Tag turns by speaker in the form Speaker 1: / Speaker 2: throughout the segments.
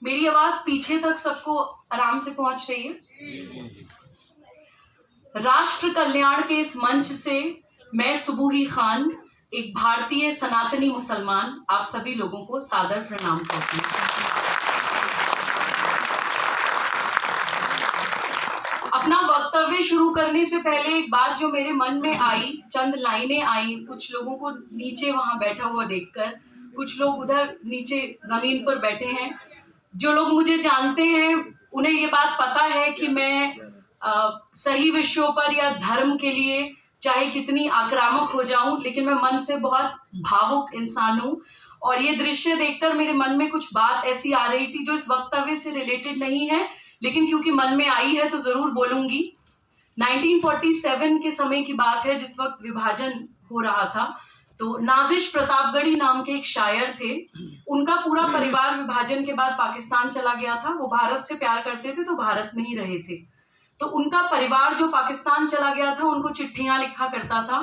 Speaker 1: मेरी आवाज पीछे तक सबको आराम से पहुंच रही है? राष्ट्र कल्याण के इस मंच से मैं सुबूही खान, एक भारतीय सनातनी मुसलमान, आप सभी लोगों को सादर प्रणाम करती हूँ। अपना वक्तव्य शुरू करने से पहले एक बात जो मेरे मन में आई, चंद लाइनें आई कुछ लोगों को नीचे वहां बैठा हुआ देखकर। कुछ लोग उधर नीचे जमीन पर बैठे हैं। जो लोग मुझे जानते हैं उन्हें ये बात पता है कि मैं सही विषयों पर या धर्म के लिए चाहे कितनी आक्रामक हो जाऊं, लेकिन मैं मन से बहुत भावुक इंसान हूं। और ये दृश्य देखकर मेरे मन में कुछ बात ऐसी आ रही थी जो इस वक्तव्य से रिलेटेड नहीं है, लेकिन क्योंकि मन में आई है तो जरूर बोलूंगी। 1947 के समय की बात है, जिस वक्त विभाजन हो रहा था। तो नाजिश प्रतापगढ़ी नाम के एक शायर थे। उनका पूरा परिवार विभाजन के बाद पाकिस्तान चला गया था। वो भारत से प्यार करते थे तो भारत में ही रहे थे। तो उनका परिवार जो पाकिस्तान चला गया था उनको चिट्ठियां लिखा करता था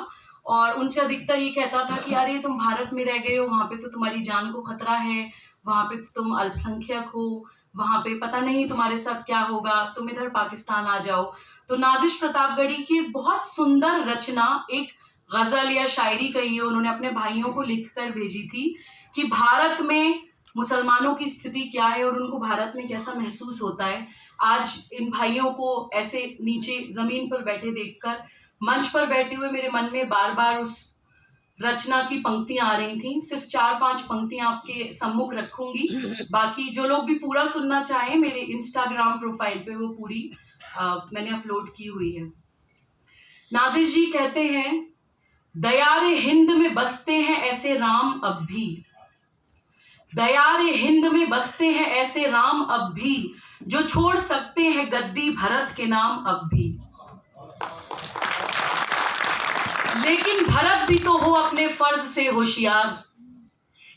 Speaker 1: और उनसे अधिकतर ये कहता था कि यार ये तुम भारत में रह गए हो, वहां पे तो तुम्हारी जान को खतरा है, वहां पे तो तुम अल्पसंख्यक हो, वहां पे पता नहीं तुम्हारे साथ क्या होगा, तुम इधर पाकिस्तान आ जाओ। तो नाजिश प्रतापगढ़ी की एक बहुत सुंदर रचना, एक गजल या शायरी कही, उन्होंने अपने भाइयों को लिखकर भेजी थी कि भारत में मुसलमानों की स्थिति क्या है और उनको भारत में कैसा महसूस होता है। आज इन भाइयों को ऐसे नीचे जमीन पर बैठे देखकर मंच पर बैठे हुए मेरे मन में बार बार उस रचना की पंक्तियां आ रही थी। सिर्फ 4-5 पंक्तियां आपके सम्मुख रखूंगी, बाकी जो लोग भी पूरा सुनना चाहें मेरे इंस्टाग्राम प्रोफाइल पे वो पूरी मैंने अपलोड की हुई है। नाजिश जी कहते हैं, दयारे हिंद में बसते हैं ऐसे राम अब भी, दयारे हिंद में बसते हैं ऐसे राम अब भी, जो छोड़ सकते हैं गद्दी भरत के नाम अब भी। लेकिन भरत भी तो हो अपने फर्ज से होशियार,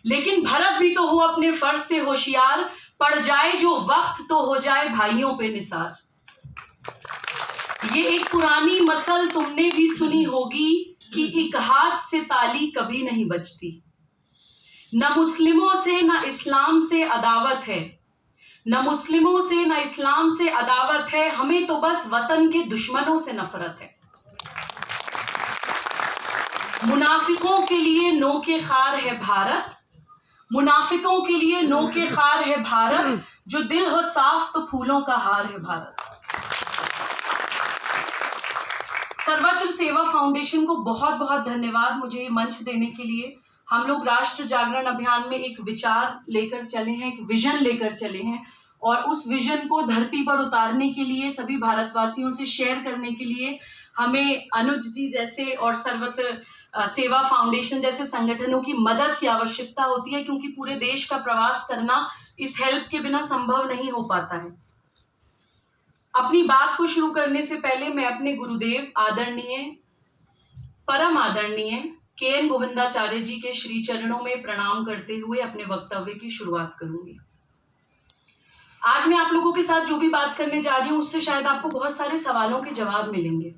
Speaker 1: लेकिन भरत भी तो हो अपने फर्ज से होशियार, पड़ जाए जो वक्त तो हो जाए भाइयों पे निसार। ये एक पुरानी मसल तुमने भी सुनी होगी कि एक हाथ से ताली कभी नहीं बजती। न मुस्लिमों से न इस्लाम से अदावत है, न मुस्लिमों से न इस्लाम से अदावत है, हमें तो बस वतन के दुश्मनों से नफरत है। मुनाफिकों के लिए नो के खार है भारत, मुनाफिकों के लिए नो के खार है भारत, जो दिल हो साफ तो फूलों का हार है भारत। सर्वत्र सेवा फाउंडेशन को बहुत बहुत धन्यवाद मुझे ये मंच देने के लिए। हम लोग राष्ट्र जागरण अभियान में एक विचार लेकर चले हैं, एक विजन लेकर चले हैं और उस विजन को धरती पर उतारने के लिए, सभी भारतवासियों से शेयर करने के लिए हमें अनुज जी जैसे और सर्वत्र सेवा फाउंडेशन जैसे संगठनों की मदद की आवश्यकता होती है, क्योंकि पूरे देश का प्रवास करना इस हेल्प के बिना संभव नहीं हो पाता है। अपनी बात को शुरू करने से पहले मैं अपने गुरुदेव आदरणीय, परम आदरणीय KN गोविंदाचार्य जी के श्री चरणों में प्रणाम करते हुए अपने वक्तव्य की शुरुआत करूंगी। आज मैं आप लोगों के साथ जो भी बात करने जा रही हूं उससे शायद आपको बहुत सारे सवालों के जवाब मिलेंगे।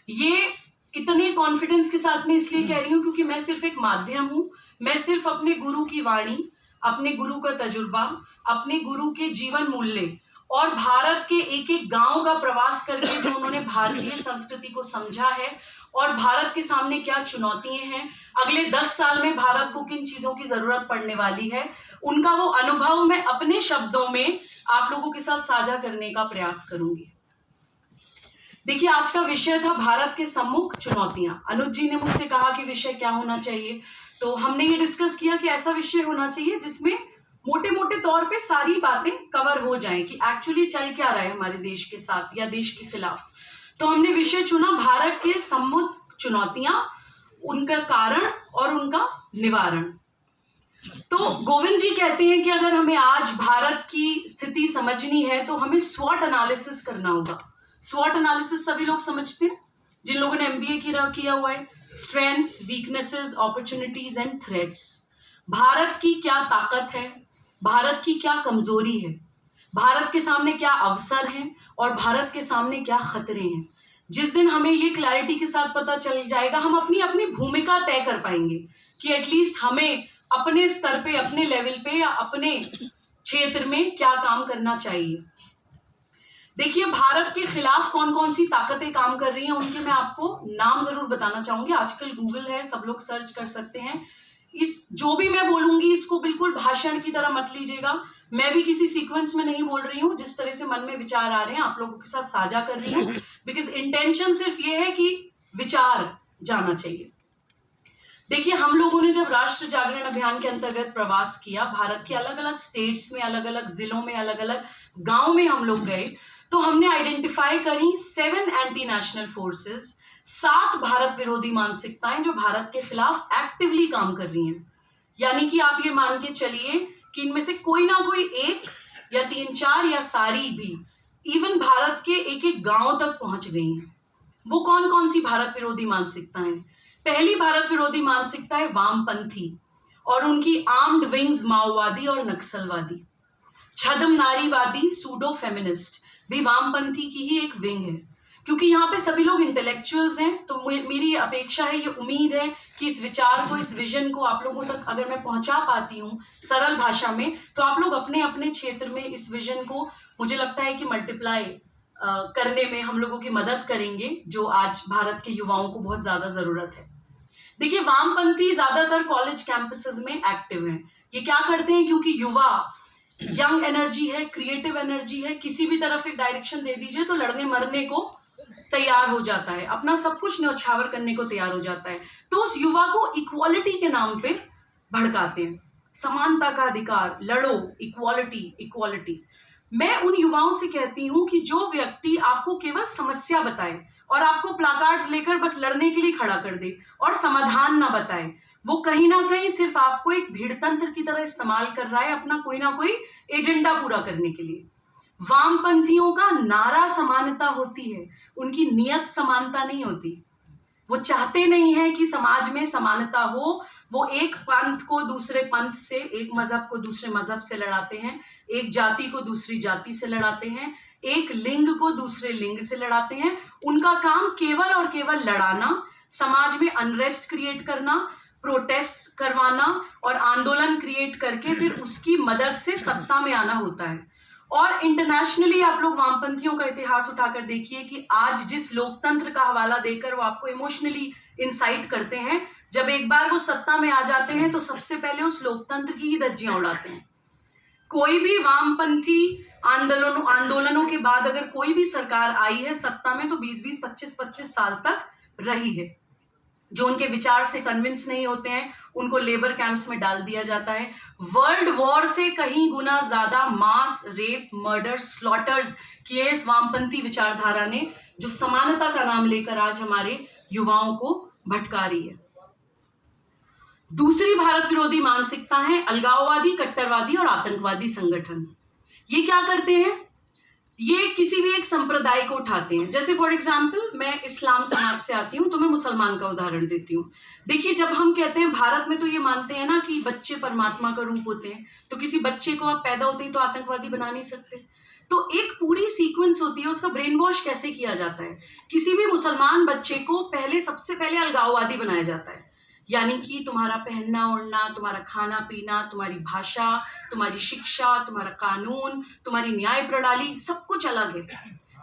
Speaker 1: ये इतने कॉन्फिडेंस के साथ में इसलिए कह रही हूं क्योंकि मैं सिर्फ एक माध्यम हूं। मैं सिर्फ अपने गुरु की वाणी, अपने गुरु का तजुर्बा, अपने गुरु के जीवन मूल्य और भारत के एक एक गांव का प्रवास करके जो उन्होंने भारतीय संस्कृति को समझा है और भारत के सामने क्या चुनौतियां हैं, अगले 10 साल में भारत को किन चीजों की जरूरत पड़ने वाली है, उनका वो अनुभव मैं अपने शब्दों में आप लोगों के साथ साझा करने का प्रयास करूंगी। देखिए, आज का विषय था भारत के सम्मुख चुनौतियां। अनुज जी ने मुझसे कहा कि विषय क्या होना चाहिए, तो हमने ये डिस्कस किया कि ऐसा विषय होना चाहिए जिसमें मोटे मोटे तौर पे सारी बातें कवर हो जाएं कि एक्चुअली चल क्या रहा है हमारे देश के साथ या देश के खिलाफ। तो हमने विषय चुना भारत के सम्मुख चुनौतियां, उनका कारण और उनका निवारण। तो गोविंद जी कहते हैं कि अगर हमें आज भारत की स्थिति समझनी है तो हमें स्वॉट एनालिसिस करना होगा। स्वॉट एनालिसिस सभी लोग समझते हैं, जिन लोगों ने MBA किया हुआ है, strengths, weaknesses, opportunities and threats. Bharat की क्या ताकत है, भारत की क्या कमजोरी है, भारत के सामने क्या अवसर हैं और भारत के सामने क्या खतरे हैं। जिस दिन हमें ये क्लैरिटी के साथ पता चल जाएगा, हम अपनी अपनी भूमिका तय कर पाएंगे कि एटलीस्ट हमें अपने स्तर पे, अपने लेवल पे या अपने क्षेत्र में क्या काम करना चाहिए। देखिए, भारत के खिलाफ कौन कौन सी ताकतें काम कर रही हैं, उनके मैं आपको नाम जरूर बताना चाहूंगी। आजकल गूगल है, सब लोग सर्च कर सकते हैं। इस जो भी मैं बोलूंगी इसको बिल्कुल भाषण की तरह मत लीजिएगा। मैं भी किसी सीक्वेंस में नहीं बोल रही हूँ, जिस तरह से मन में विचार आ रहे हैं आप लोगों के साथ साझा कर रही हूँ, बिकॉज इंटेंशन सिर्फ ये है कि विचार जाना चाहिए। देखिए, हम लोगों ने जब राष्ट्र जागरण अभियान के अंतर्गत प्रवास किया, भारत के अलग अलग स्टेट्स में, अलग अलग जिलों में, अलग अलग गांव में हम लोग गए, तो हमने आइडेंटिफाई करी 7 एंटी नेशनल फोर्सेस, 7 भारत विरोधी मानसिकताएं जो भारत के खिलाफ एक्टिवली काम कर रही हैं। यानी कि आप ये मान के चलिए कि इनमें से कोई ना कोई एक या 3-4 या सारी भी इवन भारत के एक एक गांव तक पहुंच गई हैं। वो कौन कौन सी भारत विरोधी मानसिकताएं? पहली भारत विरोधी मानसिकता है वामपंथी और उनकी आर्म्ड विंग्स माओवादी और नक्सलवादी। छद्म नारीवादी सूडो फेमिनिस्ट भी वामपंथी की ही एक विंग है। क्योंकि यहाँ पे सभी लोग इंटेलेक्चुअल्स हैं, तो मेरी अपेक्षा है, ये उम्मीद है कि इस विचार को, इस विजन को आप लोगों तक अगर मैं पहुंचा पाती हूँ सरल भाषा में, तो आप लोग अपने अपने क्षेत्र में इस विजन को, मुझे लगता है कि मल्टीप्लाई करने में हम लोगों की मदद करेंगे, जो आज भारत के युवाओं को बहुत ज्यादा जरूरत है। देखिए, वामपंथी ज्यादातर कॉलेज कैंपसेस में एक्टिव हैं। ये क्या करते हैं? क्योंकि युवा यंग एनर्जी है, क्रिएटिव एनर्जी है, किसी भी तरफ एक डायरेक्शन दे दीजिए तो लड़ने मरने को तैयार हो जाता है, अपना सब कुछ न्यौछावर करने को तैयार हो जाता है। तो उस युवा को इक्वालिटी के नाम पे भड़काते हैं, समानता का अधिकार, लड़ो, इक्वालिटी इक्वालिटी। मैं उन युवाओं से कहती हूं कि जो व्यक्ति आपको केवल समस्या बताए और आपको प्लाकार्ड्स लेकर बस लड़ने के लिए खड़ा कर दे और समाधान ना बताए, वो कहीं ना कहीं सिर्फ आपको एक भीड़तंत्र की तरह इस्तेमाल कर रहा है, अपना कोई ना कोई एजेंडा पूरा करने के लिए। वामपंथियों का नारा समानता होती है, उनकी नियत समानता नहीं होती। वो चाहते नहीं है कि समाज में समानता हो। वो एक पंथ को दूसरे पंथ से, एक मजहब को दूसरे मजहब से लड़ाते हैं, एक जाति को दूसरी जाति से लड़ाते हैं, एक लिंग को दूसरे लिंग से लड़ाते हैं। उनका काम केवल और केवल लड़ाना, समाज में अनरेस्ट क्रिएट करना, प्रोटेस्ट करवाना और आंदोलन क्रिएट करके फिर उसकी मदद से सत्ता में आना होता है। और इंटरनेशनली आप लोग वामपंथियों का इतिहास उठाकर देखिए कि आज जिस लोकतंत्र का हवाला देकर वो आपको इमोशनली इंसाइट करते हैं, जब एक बार वो सत्ता में आ जाते हैं तो सबसे पहले उस लोकतंत्र की ही धज्जियां उड़ाते हैं। कोई भी वामपंथी आंदोलनों के बाद अगर कोई भी सरकार आई है सत्ता में, तो 20-20, 25-25 साल तक रही है। जो उनके विचार से कन्विंस नहीं होते हैं उनको लेबर कैंप्स में डाल दिया जाता है। वर्ल्ड वॉर से कहीं गुना ज्यादा मास रेप, मर्डर, स्लॉटर्स किए इस वामपंथी विचारधारा ने, जो समानता का नाम लेकर आज हमारे युवाओं को भटका रही है। दूसरी भारत विरोधी मानसिकता है अलगाववादी, कट्टरवादी और आतंकवादी संगठन। ये क्या करते हैं? ये किसी भी एक संप्रदाय को उठाते हैं। जैसे फॉर एग्जाम्पल, मैं इस्लाम समाज से आती हूँ तो मैं मुसलमान का उदाहरण देती हूँ। देखिए, जब हम कहते हैं भारत में तो ये मानते हैं ना कि बच्चे परमात्मा का रूप होते हैं, तो किसी बच्चे को आप पैदा होते ही तो आतंकवादी बना नहीं सकते। तो एक पूरी सीक्वेंस होती है, उसका ब्रेन वॉश कैसे किया जाता है। किसी भी मुसलमान बच्चे को सबसे पहले अलगाववादी बनाया जाता है, यानी कि तुम्हारा पहनना ओढ़ना, तुम्हारा खाना पीना, तुम्हारी भाषा, तुम्हारी शिक्षा, तुम्हारा कानून, तुम्हारी न्याय प्रणाली, सब कुछ अलग है।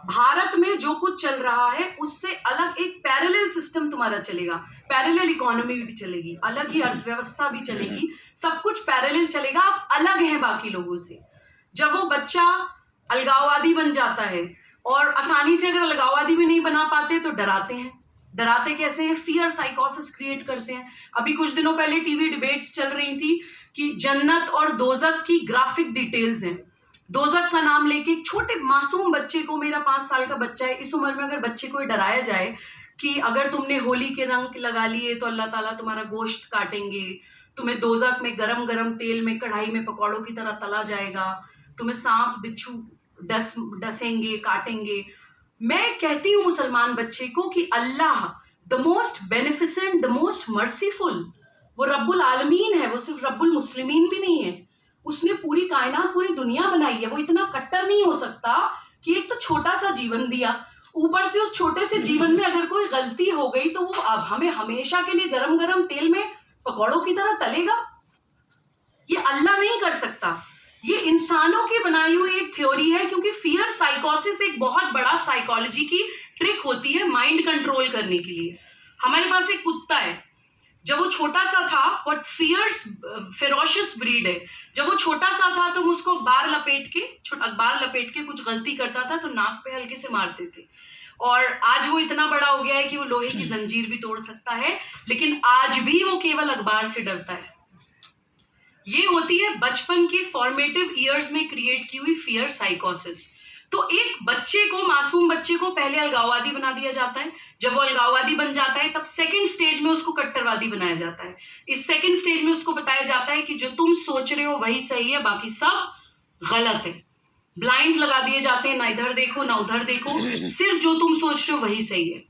Speaker 1: भारत में जो कुछ चल रहा है उससे अलग एक पैरेलल सिस्टम तुम्हारा चलेगा, पैरेलल इकोनॉमी भी चलेगी, अलग ही अर्थव्यवस्था भी चलेगी, सब कुछ पैरेलल चलेगा। आप अलग हैं बाकी लोगों से। जब वो बच्चा अलगाववादी बन जाता है, और आसानी से अगर अलगाववादी भी नहीं बना पाते तो डराते हैं। डराते कैसे हैं? फियर साइकोसिस क्रिएट करते हैं। अभी कुछ दिनों पहले टीवी डिबेट्स चल रही थी कि जन्नत और दोजक की ग्राफिक डिटेल्स हैं। दोजक का नाम लेके एक छोटे मासूम बच्चे को, मेरा 5 साल का बच्चा है, इस उम्र में अगर बच्चे को डराया जाए कि अगर तुमने होली के रंग लगा लिए तो अल्लाह ताला तुम्हारा गोश्त काटेंगे, तुम्हें दोजक में गरम गरम तेल में कढ़ाई में पकौड़ों की तरह तला जाएगा, तुम्हें सांप बिच्छू डसेंगे, काटेंगे। मैं कहती हूँ मुसलमान बच्चे को कि Allah the most beneficent, the most merciful, वो रब्बुल आलमीन है, वो सिर्फ रब्बुल मुस्लिमीन भी नहीं है। उसने पूरी कायनात, पूरी दुनिया बनाई है। वो इतना कट्टर नहीं हो सकता कि एक तो छोटा सा जीवन दिया, ऊपर से उस छोटे से जीवन में अगर कोई गलती हो गई तो वो अब हमें हमेशा के लिए गरम गरम तेल में पकौड़ों की तरह तलेगा। ये अल्लाह नहीं कर सकता। ये इंसानों की बनाई हुई एक थ्योरी है, क्योंकि फियर साइकोसिस एक बहुत बड़ा साइकोलॉजी की ट्रिक होती है माइंड कंट्रोल करने के लिए। हमारे पास एक कुत्ता है, जब वो छोटा सा था, और फेरोशियस ब्रीड है, जब वो छोटा सा था तो उसको अखबार लपेट के कुछ गलती करता था तो नाक पे हल्के से मारते थे, और आज वो इतना बड़ा हो गया है कि वो लोहे की जंजीर भी तोड़ सकता है, लेकिन आज भी वो केवल अखबार से डरता है। ये होती है बचपन के फॉर्मेटिव ईयर्स में क्रिएट की हुई फियर साइकोसिस। तो एक बच्चे को, मासूम बच्चे को पहले अलगाववादी बना दिया जाता है, जब वो अलगाववादी बन जाता है तब सेकंड स्टेज में उसको कट्टरवादी बनाया जाता है। इस सेकंड स्टेज में उसको बताया जाता है कि जो तुम सोच रहे हो वही सही है, बाकी सब गलत है। ब्लाइंड्स लगा दिए जाते हैं, ना इधर देखो ना उधर देखो, सिर्फ जो तुम सोच रहे हो वही सही है।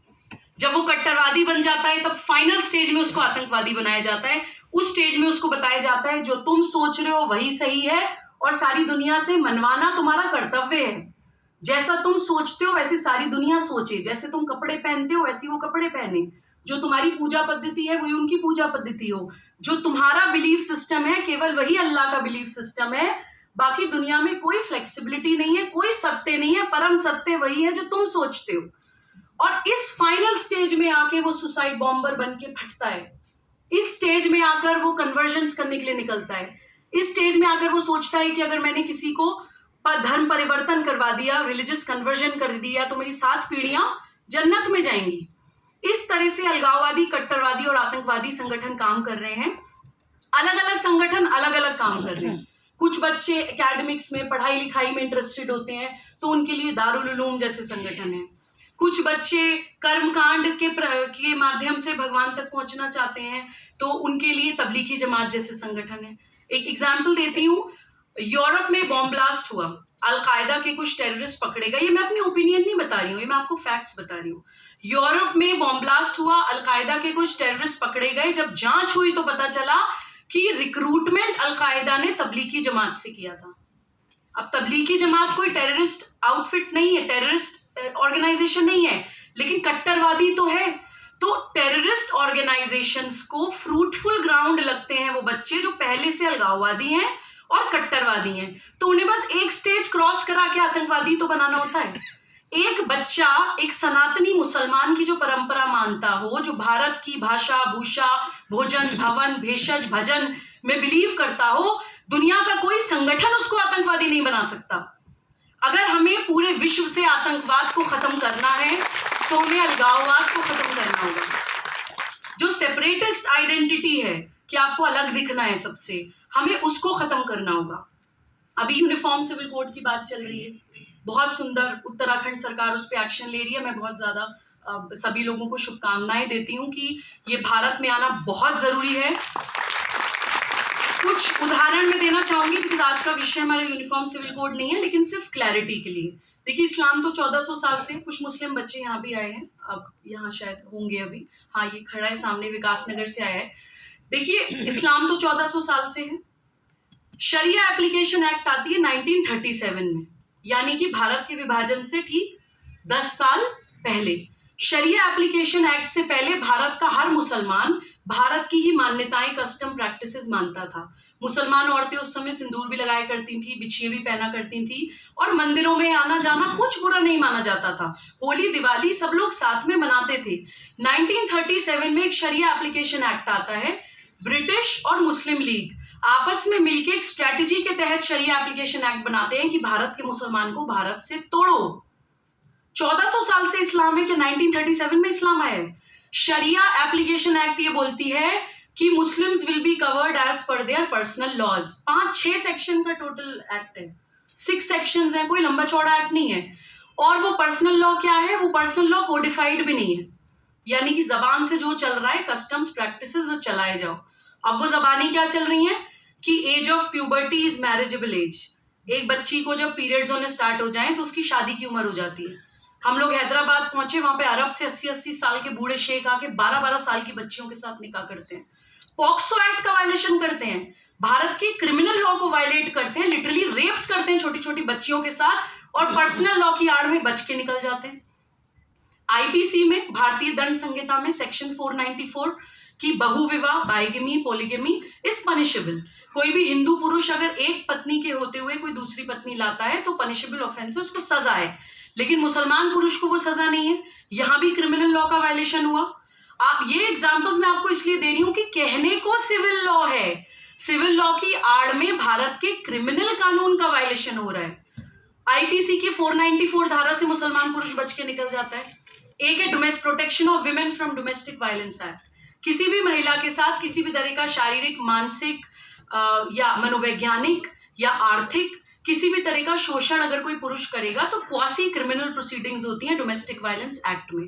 Speaker 1: जब वो कट्टरवादी बन जाता है तब फाइनल स्टेज में उसको आतंकवादी बनाया जाता है। उस स्टेज में उसको बताया जाता है जो तुम सोच रहे हो वही सही है, और सारी दुनिया से मनवाना तुम्हारा कर्तव्य है। जैसा तुम सोचते हो वैसे सारी दुनिया सोचे, जैसे तुम कपड़े पहनते हो वैसी वो कपड़े पहने, जो तुम्हारी पूजा पद्धति है वही उनकी पूजा पद्धति हो, जो तुम्हारा बिलीफ सिस्टम है केवल वही अल्लाह का बिलीफ सिस्टम है, बाकी दुनिया में कोई फ्लेक्सिबिलिटी नहीं है, कोई सत्य नहीं है, परम सत्य वही है जो तुम सोचते हो। और इस फाइनल स्टेज में आके वो सुसाइड बॉम्बर बन के फटता है। इस स्टेज में आकर वो कन्वर्जन्स करने के लिए निकलता है। इस स्टेज में आकर वो सोचता है कि अगर मैंने किसी को धर्म परिवर्तन करवा दिया, रिलीजियस कन्वर्जन कर दिया, तो मेरी 7 पीढ़ियां जन्नत में जाएंगी। इस तरह से अलगाववादी, कट्टरवादी और आतंकवादी संगठन काम कर रहे हैं। अलग अलग संगठन अलग अलग काम कर रहे हैं। कुछ बच्चे एकेडमिक्स में, पढ़ाई लिखाई में इंटरेस्टेड होते हैं तो उनके लिए दारुल उलूम जैसे संगठन है। कुछ बच्चे कर्मकांड के माध्यम से भगवान तक पहुंचना चाहते हैं तो उनके लिए तबलीगी जमात जैसे संगठन है। एक एग्जाम्पल देती हूँ, यूरोप में बॉम्ब ब्लास्ट हुआ, अलकायदा के कुछ टेररिस्ट पकड़े गए। ये मैं अपनी ओपिनियन नहीं बता रही हूँ, ये मैं आपको फैक्ट्स बता रही हूँ। यूरोप में बॉम्ब ब्लास्ट हुआ, अलकायदा के कुछ टेररिस्ट पकड़े गए। जब जांच हुई तो पता चला कि रिक्रूटमेंट अलकायदा ने तबलीगी जमात से किया था। अब तबलीगी जमात कोई टेररिस्ट आउटफिट नहीं है, टेररिस्ट ऑर्गेनाइजेशन नहीं है, लेकिन कट्टरवादी तो है। तो टेररिस्ट ऑर्गेनाइजेशंस को फ्रूटफुल ग्राउंड लगते हैं वो बच्चे जो पहले से अलगाववादी हैं और कट्टरवादी हैं। तो उन्हें बस एक स्टेज क्रॉस करा के आतंकवादी तो बनाना होता है। एक बच्चा एक सनातनी मुसलमान की जो परंपरा मानता हो, जो भारत की भाषा, भूषा, भोजन, भवन, भेषज, भजन में बिलीव करता हो, दुनिया का कोई संगठन उसको आतंकवादी नहीं बना सकता। अगर हमें पूरे विश्व से आतंकवाद को खत्म करना है तो हमें अलगाववाद को खत्म करना होगा। जो सेपरेटिस्ट आइडेंटिटी है कि आपको अलग दिखना है सबसे, हमें उसको खत्म करना होगा। अभी यूनिफॉर्म सिविल कोड की बात चल रही है, बहुत सुंदर, उत्तराखंड सरकार उस पर एक्शन ले रही है। मैं बहुत ज्यादा सभी लोगों को शुभकामनाएं देती हूँ कि ये भारत में आना बहुत जरूरी है। कुछ उदाहरण मैं देना चाहूंगी, बिकॉज आज का विषय हमारा यूनिफॉर्म सिविल कोड नहीं है, लेकिन सिर्फ क्लैरिटी के लिए। देखिए, इस्लाम तो 1400 साल से, कुछ मुस्लिम बच्चे यहाँ भी आए हैं, अब यहाँ शायद होंगे अभी, हाँ ये खड़ा है सामने, विकासनगर से आया है। देखिए, इस्लाम तो 1400 साल से है। शरिया एप्लीकेशन एक्ट आती है 1937 में, यानी कि भारत के विभाजन से ठीक 10 साल पहले। शरिया एप्लीकेशन एक्ट से पहले भारत का हर मुसलमान भारत की ही मान्यताएं, कस्टम, प्रैक्टिसेस मानता था। मुसलमान औरतें उस समय सिंदूर भी लगाया करती थी, बिछिए भी पहना करती थी, और मंदिरों में आना जाना कुछ बुरा नहीं माना जाता था। होली, दिवाली सब लोग साथ में मनाते थे। 1937 में एक शरिया एप्लीकेशन एक्ट आता है। ब्रिटिश और मुस्लिम लीग आपस में मिलकर एक स्ट्रेटेजी के तहत शरिया एप्लीकेशन एक्ट बनाते हैं कि भारत के मुसलमान को भारत से तोड़ो। 1400 साल से इस्लाम है कि 1937 में इस्लाम आया है। शरिया एप्लीकेशन एक्ट ये बोलती है कि Muslims will be covered as per their personal laws. 5-6 section का टोटल एक्ट है, 6 सेक्शंस है, कोई लंबा चौड़ा एक्ट नहीं है। और वो पर्सनल लॉ क्या है? वो पर्सनल लॉ कोडिफाइड भी नहीं है, यानी कि जबान से जो चल रहा है, कस्टम्स, प्रैक्टिसेस, वो चलाए जाओ। अब वो जबानी क्या चल रही है कि age of puberty is marriageable age. एक बच्ची को जब पीरियड्स होने स्टार्ट हो जाए तो उसकी शादी की उम्र हो जाती है। हम लोग हैदराबाद पहुंचे, वहां पे अरब से 80-80 साल के बूढ़े शेख आके 12-12 साल की बच्चियों के साथ निकाह करते हैं। पॉक्सो एक्ट का वायलेशन करते हैं, भारत के क्रिमिनल लॉ को वायलेट करते हैं, लिटरली रेप्स करते हैं छोटी छोटी बच्चियों के साथ, और पर्सनल लॉ की आड़ में बच के निकल जाते हैं। आईपीसी में, भारतीय दंड संहिता में सेक्शन 494, कि बहुविवाह, बाइगमी, पॉलीगमी इज पनिशेबल। कोई भी हिंदू पुरुष अगर एक पत्नी के होते हुए कोई दूसरी पत्नी लाता है तो पनिशेबल ऑफेंस है, उसको सजा है। लेकिन मुसलमान पुरुष को वो सजा नहीं है। यहां भी क्रिमिनल लॉ का वायलेशन हुआ। आप ये एग्जांपल्स मैं आपको इसलिए दे रही हूं कि कहने को सिविल लॉ है, सिविल लॉ की आड़ में भारत के क्रिमिनल कानून का वायलेशन हो रहा है। आईपीसी की 494 धारा से मुसलमान पुरुष बच के निकल जाता है। एक है domestic protection of women from domestic violence act. किसी भी महिला के साथ किसी भी तरह का शारीरिक, मानसिक या मनोवैज्ञानिक या आर्थिक किसी भी तरह का शोषण अगर कोई पुरुष करेगा तो क्वासी क्रिमिनल प्रोसीडिंग्स होती हैं डोमेस्टिक वायलेंस एक्ट में।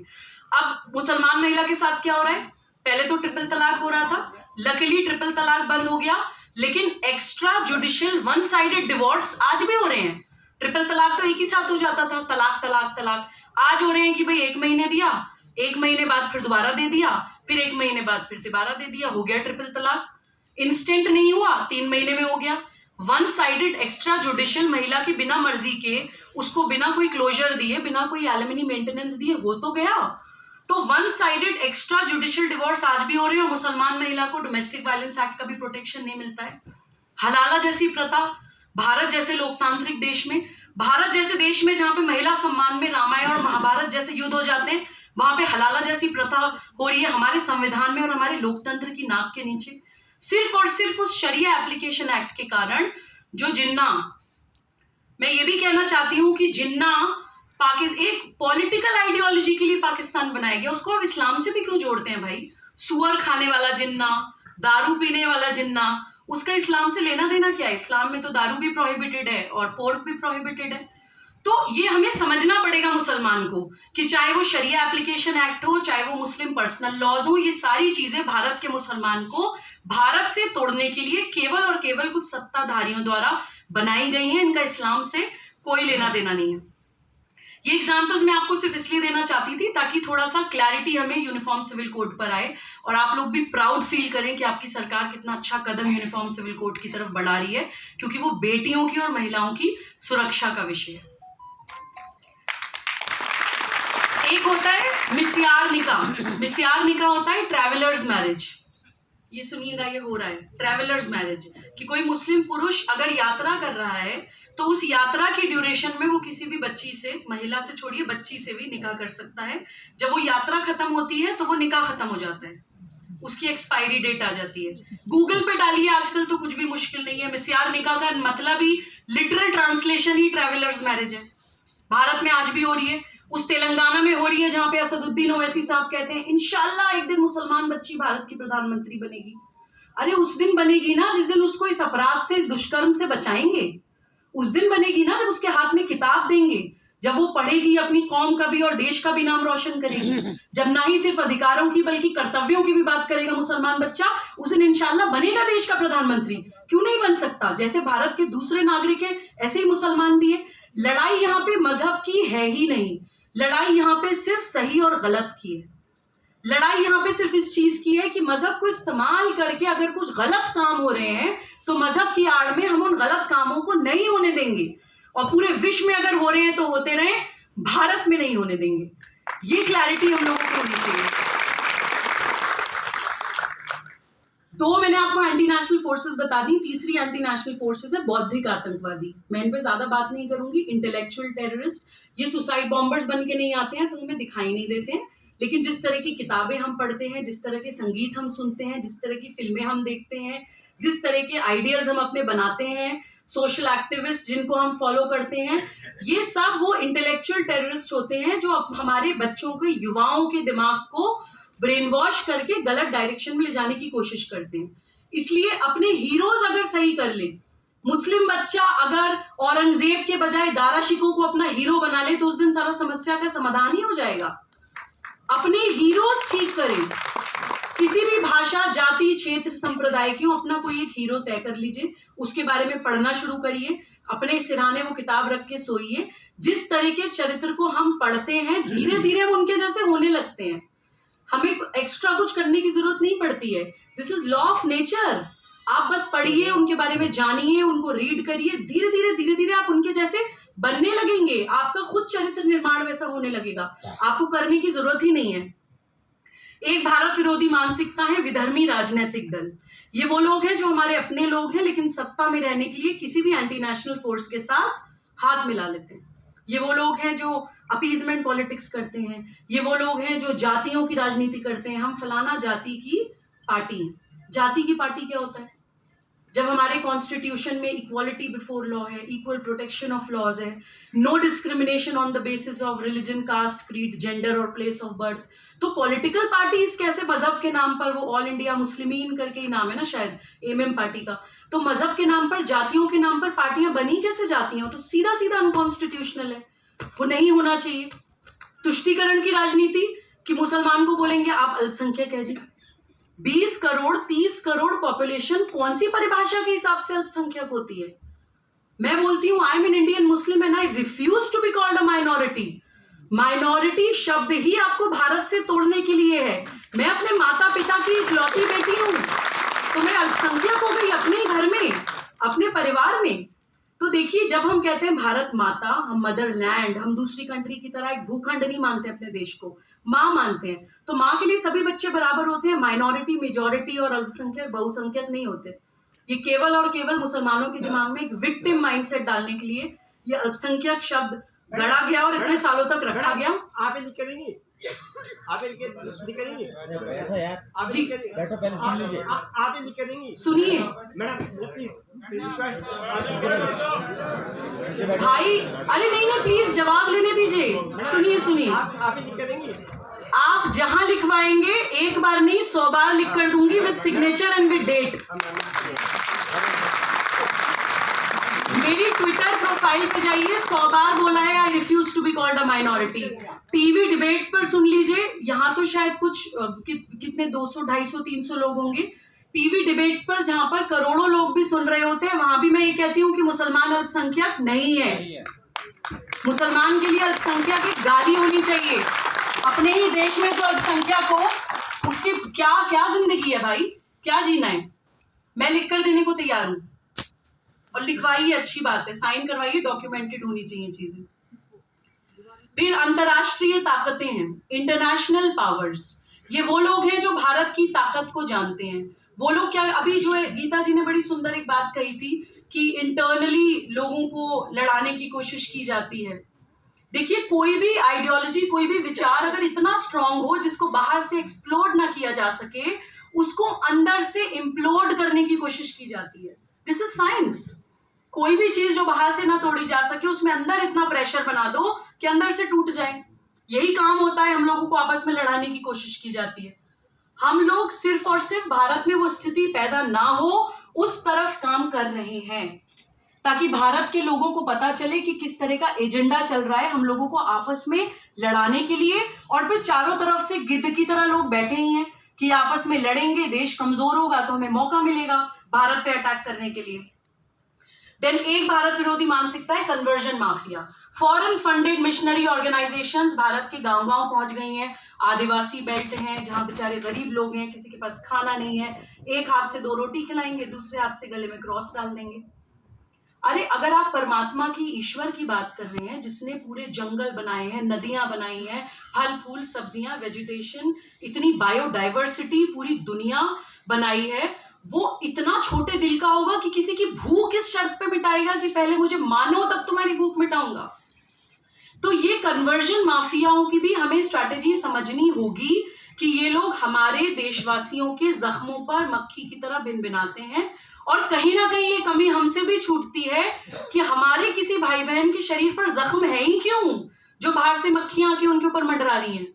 Speaker 1: अब मुसलमान महिला के साथ क्या हो रहा है? पहले तो ट्रिपल तलाक हो रहा था, लकीली ट्रिपल तलाक बंद हो गया, लेकिन extra judicial one sided divorce आज भी हो रहे हैं। ट्रिपल तलाक तो एक ही साथ हो जाता था, तलाक तलाक तलाक। आज हो रहे हैं कि भाई 1 महीने दिया, 1 महीने बाद फिर दोबारा दे दिया, फिर 1 महीने बाद फिर दोबारा दे दिया, हो गया ट्रिपल तलाक। इंस्टेंट नहीं हुआ, 3 महीने में हो गया। वन साइडेड एक्स्ट्रा जुडिशियल, महिला की बिना मर्जी के, उसको बिना कोई क्लोजर दिए, बिना कोई एलिमनी मेंटेनेंस दिए हो तो गया। तो one sided extra judicial divorce आज भी हो रहे हैं और मुसलमान महिला को डोमेस्टिक वायलेंस एक्ट का भी प्रोटेक्शन नहीं मिलता है। हलाला जैसी प्रथा, भारत जैसे लोकतांत्रिक देश में, भारत जैसे देश में जहां पे महिला सम्मान में रामायण और महाभारत जैसे युद्ध हो जाते हैं, वहां पे हलाला जैसी प्रथा हो रही है हमारे संविधान में और हमारे लोकतंत्र की नाक के नीचे, सिर्फ और सिर्फ उस शरिया एप्लीकेशन एक्ट के कारण। जो जिन्ना, मैं ये भी कहना चाहती हूं कि जिन्ना एक पॉलिटिकल आइडियोलॉजी के लिए पाकिस्तान बनाया गया, उसको अब इस्लाम से भी क्यों जोड़ते हैं भाई? सुअर खाने वाला जिन्ना, दारू पीने वाला जिन्ना, उसका इस्लाम से लेना देना क्या है? इस्लाम में तो दारू भी प्रोहिबिटेड है और पोर्क भी प्रोहिबिटेड है। तो ये हमें समझना पड़ेगा मुसलमान को कि चाहे वो शरिया एप्लीकेशन एक्ट हो, चाहे वो मुस्लिम पर्सनल लॉज हो, ये सारी चीजें भारत के मुसलमान को भारत से तोड़ने के लिए केवल और केवल कुछ सत्ताधारियों द्वारा बनाई गई हैं। इनका इस्लाम से कोई लेना देना नहीं है। ये एग्जाम्पल्स मैं आपको सिर्फ इसलिए देना चाहती थी ताकि थोड़ा सा क्लैरिटी हमें यूनिफॉर्म सिविल कोड पर आए और आप लोग भी प्राउड फील करें कि आपकी सरकार कितना अच्छा कदम यूनिफॉर्म सिविल कोड की तरफ बढ़ा रही है, क्योंकि वो बेटियों की और महिलाओं की सुरक्षा का विषय है। एक होता है मिस्यार निकाह। मिस्यार निकाह होता है ट्रैवलर्स मैरिज। ये सुनिएगा, ये हो रहा है ट्रैवलर्स मैरिज कि कोई मुस्लिम पुरुष अगर यात्रा कर रहा है तो उस यात्रा की ड्यूरेशन में वो किसी भी बच्ची से, महिला से छोड़िए, बच्ची से भी निकाह कर सकता है। जब वो यात्रा खत्म होती है तो वो निकाह खत्म हो जाता है, उसकी एक्सपायरी डेट आ जाती है। गूगल पे डालिए, आजकल तो कुछ भी मुश्किल नहीं है। मिस्यार निकाह का मतलब ही लिटरल ट्रांसलेशन ही ट्रैवलर्स मैरिज है। भारत में आज भी हो रही है, उस तेलंगाना में हो रही है जहां पे असदुद्दीन ओवैसी साहब कहते हैं इंशाल्लाह एक दिन मुसलमान बच्ची भारत की प्रधानमंत्री बनेगी। अरे उस दिन बनेगी ना जिस दिन उसको इस अपराध से, इस दुष्कर्म से बचाएंगे। उस दिन बनेगी ना जब उसके हाथ में किताब देंगे, जब वो पढ़ेगी, अपनी कौम का भी और देश का भी नाम रोशन करेगी, जब ना ही सिर्फ अधिकारों की बल्कि कर्तव्यों की भी बात करेगा मुसलमान बच्चा, उस दिन इंशाल्लाह बनेगा देश का प्रधानमंत्री। क्यों नहीं बन सकता? जैसे भारत के दूसरे नागरिक है ऐसे ही मुसलमान भी है। लड़ाई यहाँ पे मजहब की है ही नहीं, लड़ाई यहाँ पे सिर्फ सही और गलत की है। लड़ाई यहाँ पे सिर्फ इस चीज की है कि मजहब को इस्तेमाल करके अगर कुछ गलत काम हो रहे हैं तो मजहब की आड़ में हम उन गलत कामों को नहीं होने देंगे, और पूरे विश्व में अगर हो रहे हैं तो होते रहे, भारत में नहीं होने देंगे। ये क्लैरिटी हम लोगों को होनी चाहिए। दो मैंने आपको एंटी नेशनल फोर्सेस बता दी, तीसरी एंटी नेशनल फोर्सेस है बौद्धिक आतंकवादी। मैं इन पे ज्यादा बात नहीं करूंगी। इंटेलेक्चुअल टेररिस्ट, ये सुसाइड बॉम्बर्स बन के नहीं आते हैं तो हमें दिखाई नहीं देते हैं, लेकिन जिस तरह की किताबें हम पढ़ते हैं, जिस तरह के संगीत हम सुनते हैं, जिस तरह की फिल्में हम देखते हैं, जिस तरह के आइडियल्स हम अपने बनाते हैं, सोशल एक्टिविस्ट जिनको हम फॉलो करते हैं, ये सब वो इंटेलेक्चुअल टेररिस्ट होते हैं जो हमारे बच्चों के, युवाओं के दिमाग को ब्रेन वॉश करके गलत डायरेक्शन में ले जाने की कोशिश करते हैं। इसलिए अपने हीरोज अगर सही कर ले, मुस्लिम बच्चा अगर औरंगजेब के बजाय दारा शिकोह को अपना हीरो बना ले तो उस दिन सारा समस्या का समाधान ही हो जाएगा। अपने हीरोज ठीक करें। किसी भी भाषा, जाति, क्षेत्र, संप्रदाय क्यों, अपना कोई एक हीरो तय कर लीजिए, उसके बारे में पढ़ना शुरू करिए, अपने सिरहाने वो किताब रख के सोइए। जिस तरह के चरित्र को हम पढ़ते हैं धीरे धीरे हम उनके जैसे होने लगते हैं। हमें एक्स्ट्रा कुछ करने की जरूरत नहीं पड़ती है। This is law of nature. आप बस पढ़िए, उनके बारे में जानिए, उनको रीड करिए, धीरे धीरे आप उनके जैसे बनने लगेंगे। आपका खुद चरित्र निर्माण वैसा होने लगेगा, आपको करने की जरूरत ही नहीं है। एक भारत विरोधी मानसिकता है विधर्मी राजनीतिक दल। ये वो लोग हैं जो हमारे अपने लोग हैं लेकिन सत्ता में रहने के लिए किसी भी एंटी नेशनल फोर्स के साथ हाथ मिला लेते हैं। ये वो लोग हैं जो अपीजमेंट पॉलिटिक्स करते हैं। ये वो लोग हैं जो जातियों की राजनीति करते हैं। हम फलाना जाति की पार्टी हैं। जाति की पार्टी क्या होता है? जब हमारे कॉन्स्टिट्यूशन में इक्वालिटी बिफोर लॉ है, इक्वल प्रोटेक्शन ऑफ लॉज है, no discrimination on the basis of religion, caste, creed, gender और प्लेस ऑफ बर्थ, तो पॉलिटिकल पार्टीज कैसे मजहब के नाम पर, वो ऑल इंडिया मुस्लिमीन करके ही नाम है ना शायद एमएम पार्टी का, तो मजहब के नाम पर, जातियों के नाम पर पार्टियां बनी कैसे जाती हैं? तो सीधा सीधा अनकॉन्स्टिट्यूशनल है, वो नहीं होना चाहिए। तुष्टीकरण की राजनीति कि मुसलमान को बोलेंगे आप अल्पसंख्यक है जी। 20 करोड़ 30 करोड़ पॉपुलेशन कौन सी परिभाषा के हिसाब से अल्पसंख्यक होती है? मैं बोलती हूं I am an Indian Muslim and I refuse to be called a minority. Minority शब्द ही आपको भारत से तोड़ने के लिए है। मैं अपने माता पिता की इकलौती बेटी हूं, तो मैं अल्पसंख्यक हो गई अपने घर में, अपने परिवार में। तो देखिए, जब हम कहते हैं भारत माता, हम मदरलैंड, हम दूसरी कंट्री की तरह एक भूखंड नहीं मानते अपने देश को, माँ मानते हैं। तो माँ के लिए सभी बच्चे बराबर होते हैं। माइनॉरिटी, मेजॉरिटी और अल्पसंख्यक बहुसंख्यक नहीं होते। ये केवल और केवल मुसलमानों के दिमाग में एक विक्टिम माइंडसेट डालने के लिए ये अल्पसंख्यक शब्द गढ़ा गया और इतने सालों तक रखा गया।
Speaker 2: आप ये करेंगी, आप ये करेंगी
Speaker 1: जी,
Speaker 2: बैठो पहले सुन लीजिए। आप ये करेंगी,
Speaker 1: सुनिए
Speaker 2: मैडम प्लीज रिक्वेस्ट
Speaker 1: भाई। अरे नहीं नहीं, प्लीज जवाब लेने दीजिए। सुनिए सुनिए,
Speaker 2: आप ये करेंगी।
Speaker 1: आप जहां लिखवाएंगे एक बार नहीं 100 बार लिख कर दूंगी with signature and with date. मेरी ट्विटर प्रोफाइल पे जाइए, 100 बार बोला है I refuse to be called a minority. TV debates पर सुन लीजिए, यहाँ तो शायद कुछ कितने 200 250 300 लोग होंगे। टीवी डिबेट्स पर जहां पर करोड़ों लोग भी सुन रहे होते हैं, वहां भी मैं ये कहती हूँ कि मुसलमान अल्पसंख्यक नहीं है। मुसलमान के लिए अल्पसंख्यक की गाली होनी चाहिए। अपने ही देश में जो अल्पसंख्यक हो उसकी क्या क्या जिंदगी है भाई, क्या जीना है? मैं लिख कर देने को तैयार हूं, और लिखवाइए, अच्छी बात है, साइन करवाइए, डॉक्यूमेंटेड होनी चाहिए चीजें। फिर अंतरराष्ट्रीय ताकतें हैं, इंटरनेशनल पावर्स। ये वो लोग हैं जो भारत की ताकत को जानते हैं। वो लोग क्या, अभी जो है गीता जी ने बड़ी सुंदर एक बात कही थी कि इंटरनली लोगों को लड़ाने की कोशिश की जाती है। देखिए, कोई भी आइडियोलॉजी, कोई भी विचार अगर इतना स्ट्रांग हो जिसको बाहर से एक्सप्लोड ना किया जा सके, उसको अंदर से इम्प्लोड करने की कोशिश की जाती है। This is science. कोई भी चीज जो बाहर से ना तोड़ी जा सके, उसमें अंदर इतना प्रेशर बना दो कि अंदर से टूट जाए। यही काम होता है, हम लोगों को आपस में लड़ाने की कोशिश की जाती है। हम लोग सिर्फ और सिर्फ भारत में वो स्थिति पैदा ना हो उस तरफ काम कर रहे हैं, ताकि भारत के लोगों को पता चले कि किस तरह का एजेंडा चल रहा है हम लोगों को आपस में लड़ाने के लिए। और फिर चारों तरफ से गिद्ध की तरह लोग बैठे ही हैं कि आपस में लड़ेंगे, देश कमजोर होगा तो हमें मौका मिलेगा भारत पे अटैक करने के लिए। देन एक भारत विरोधी मानसिकता है conversion mafia. Foreign funded missionary organisations Bharat के गांव-गांव पहुंच गई हैं। आदिवासी बेल्ट हैं जहां बेचारे गरीब लोग हैं, किसी के पास खाना नहीं है, एक हाथ से 2 रोटी खिलाएंगे, दूसरे हाथ से गले में क्रॉस डाल देंगे। अरे अगर आप परमात्मा की, ईश्वर की बात कर रहे हैं जिसने पूरे जंगल बनाए हैं, नदियां बनाई हैं, फल फूल सब्जियां, वेजिटेशन, इतनी बायोडाइवर्सिटी पूरी दुनिया बनाई है, वो इतना छोटे दिल का होगा कि किसी की भूख इस शर्त पे मिटाएगा कि पहले मुझे मानो तब तुम्हारी भूख मिटाऊंगा। तो ये कन्वर्जन माफियाओं की भी हमें स्ट्रैटेजी समझनी होगी कि ये लोग हमारे देशवासियों के जख्मों पर मक्खी की तरह भिनभिनाते हैं। और कहीं ना कहीं ये कमी हमसे भी छूटती है कि हमारे किसी भाई बहन के शरीर पर जख्म है ही क्यों, जो बाहर से मक्खियां आके उनके ऊपर मंडरा रही हैं।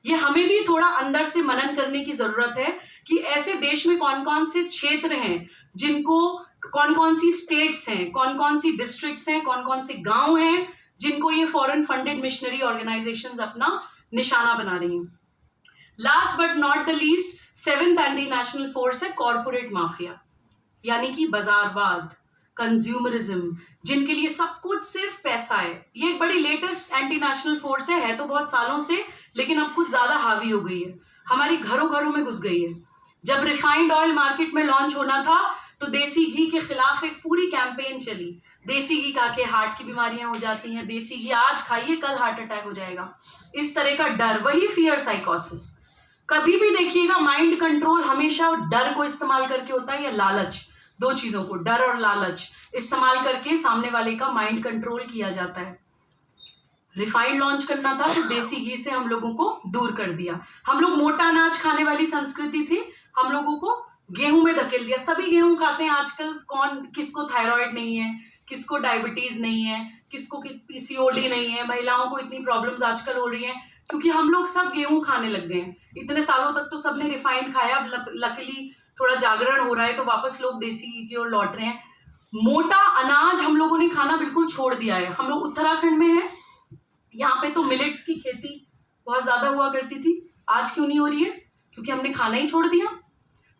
Speaker 1: ये हमें भी थोड़ा अंदर से मनन करने की जरूरत है कि ऐसे देश में कौन कौन से क्षेत्र हैं जिनको, कौन कौन सी स्टेट्स हैं, कौन कौन सी डिस्ट्रिक्ट्स हैं, कौन कौन से गांव हैं जिनको ये फॉरेन फंडेड मिशनरी ऑर्गेनाइजेशंस अपना निशाना बना रही हैं। Last but not the least, 7th anti national force है कॉर्पोरेट माफिया, यानी कि बाजारवाद, कंज्यूमरिज्म, जिनके लिए सब कुछ सिर्फ पैसा है। ये एक बड़ी लेटेस्ट एंटी नेशनल फोर्स है तो बहुत सालों से, लेकिन अब कुछ ज्यादा हावी हो गई है, हमारी घरों घरों में घुस गई है। जब रिफाइंड ऑयल मार्केट में लॉन्च होना था तो देसी घी के खिलाफ एक पूरी कैंपेन चली। देसी घी खा के हार्ट की बीमारियां हो जाती हैं, देसी घी आज खाइए कल हार्ट अटैक हो जाएगा, इस तरह का डर, वही फियर साइकोसिस। कभी भी देखिएगा माइंड कंट्रोल हमेशा डर को इस्तेमाल करके होता है या लालच, दो चीजों को, डर और लालच इस्तेमाल करके सामने वाले का माइंड कंट्रोल किया जाता है। रिफाइंड लॉन्च करना था तो देसी घी से हम लोगों को दूर कर दिया। हम लोग मोटा अनाज खाने वाली संस्कृति थी, हम लोगों को गेहूं में धकेल दिया। सभी गेहूं खाते हैं आजकल, कौन किसको थायराइड नहीं है, किसको डायबिटीज नहीं है, किसको पीसीओडी नहीं है। महिलाओं को इतनी प्रॉब्लम्स आजकल हो रही हैं क्योंकि हम लोग सब गेहूं खाने लग गए हैं। इतने सालों तक तो सबने रिफाइंड खाया, अब लकीली थोड़ा जागरण हो रहा है तो वापस लोग देसी घी की ओर लौट रहे हैं। मोटा अनाज हम लोगों ने खाना बिल्कुल छोड़ दिया है। हम लोग उत्तराखंड में हैं, यहाँ पे तो मिलेट्स की खेती बहुत ज्यादा हुआ करती थी। आज क्यों नहीं हो रही है? क्योंकि हमने खाना ही छोड़ दिया।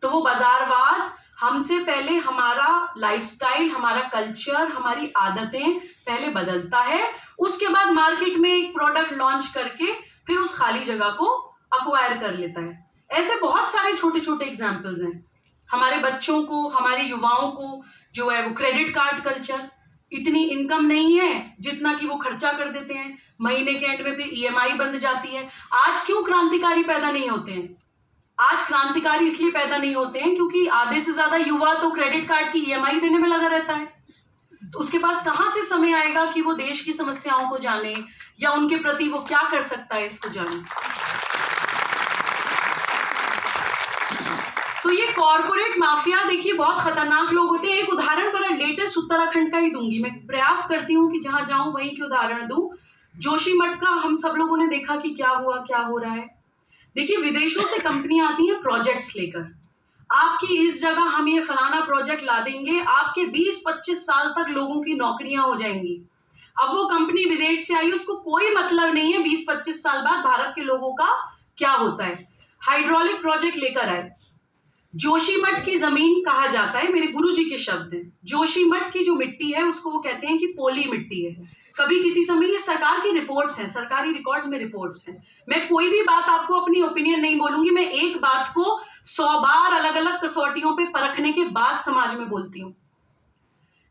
Speaker 1: तो वो बाजारवाद, हमसे पहले हमारा लाइफस्टाइल, हमारा कल्चर, हमारी आदतें पहले बदलता है, उसके बाद मार्केट में एक प्रोडक्ट लॉन्च करके फिर उस खाली जगह को अक्वायर कर लेता है। ऐसे बहुत सारे छोटे छोटे एग्जाम्पल्स हैं। हमारे बच्चों को, हमारे युवाओं को जो है वो क्रेडिट कार्ड कल्चर, इतनी इनकम नहीं है जितना कि वो खर्चा कर देते हैं, महीने के एंड में फिर ईएमआई बंध जाती है। आज क्यों क्रांतिकारी पैदा नहीं होते हैं? आज क्रांतिकारी इसलिए पैदा नहीं होते हैं क्योंकि आधे से ज्यादा युवा तो क्रेडिट कार्ड की ईएमआई देने में लगा रहता है। तो उसके पास कहां से समय आएगा कि वो देश की समस्याओं को जाने या उनके प्रति वो क्या कर सकता है इसको जाने। तो ये कॉर्पोरेट माफिया देखिए बहुत खतरनाक लोग होते हैं। एक उदाहरण पर लेटेस्ट उत्तराखंड का ही दूंगी, मैं प्रयास करती हूँ कि जहां जाऊं वहीं के उदाहरण दूं। जोशीमठ का हम सब लोगों ने देखा कि क्या हुआ, क्या हो रहा है। देखिए विदेशों से कंपनियां आती हैं प्रोजेक्ट्स लेकर, आपकी इस जगह हम ये फलाना प्रोजेक्ट ला देंगे, आपके 20-25 साल तक लोगों की नौकरियां हो जाएंगी। अब वो कंपनी विदेश से आई, उसको कोई मतलब नहीं है 20-25 साल बाद भारत के लोगों का क्या होता है। हाइड्रोलिक प्रोजेक्ट लेकर आए, जोशीमठ की जमीन कहा जाता है, मेरे गुरुजी के शब्द हैं, जोशीमठ की जो मिट्टी है उसको वो कहते हैं कि पोली मिट्टी है। कभी किसी समय, ये सरकार की रिपोर्ट्स हैं, सरकारी रिकॉर्ड्स में रिपोर्ट्स हैं। मैं कोई भी बात आपको अपनी ओपिनियन नहीं बोलूंगी, मैं एक बात को 100 बार अलग अलग कसौटियों पे परखने के बाद समाज में बोलती हूँ।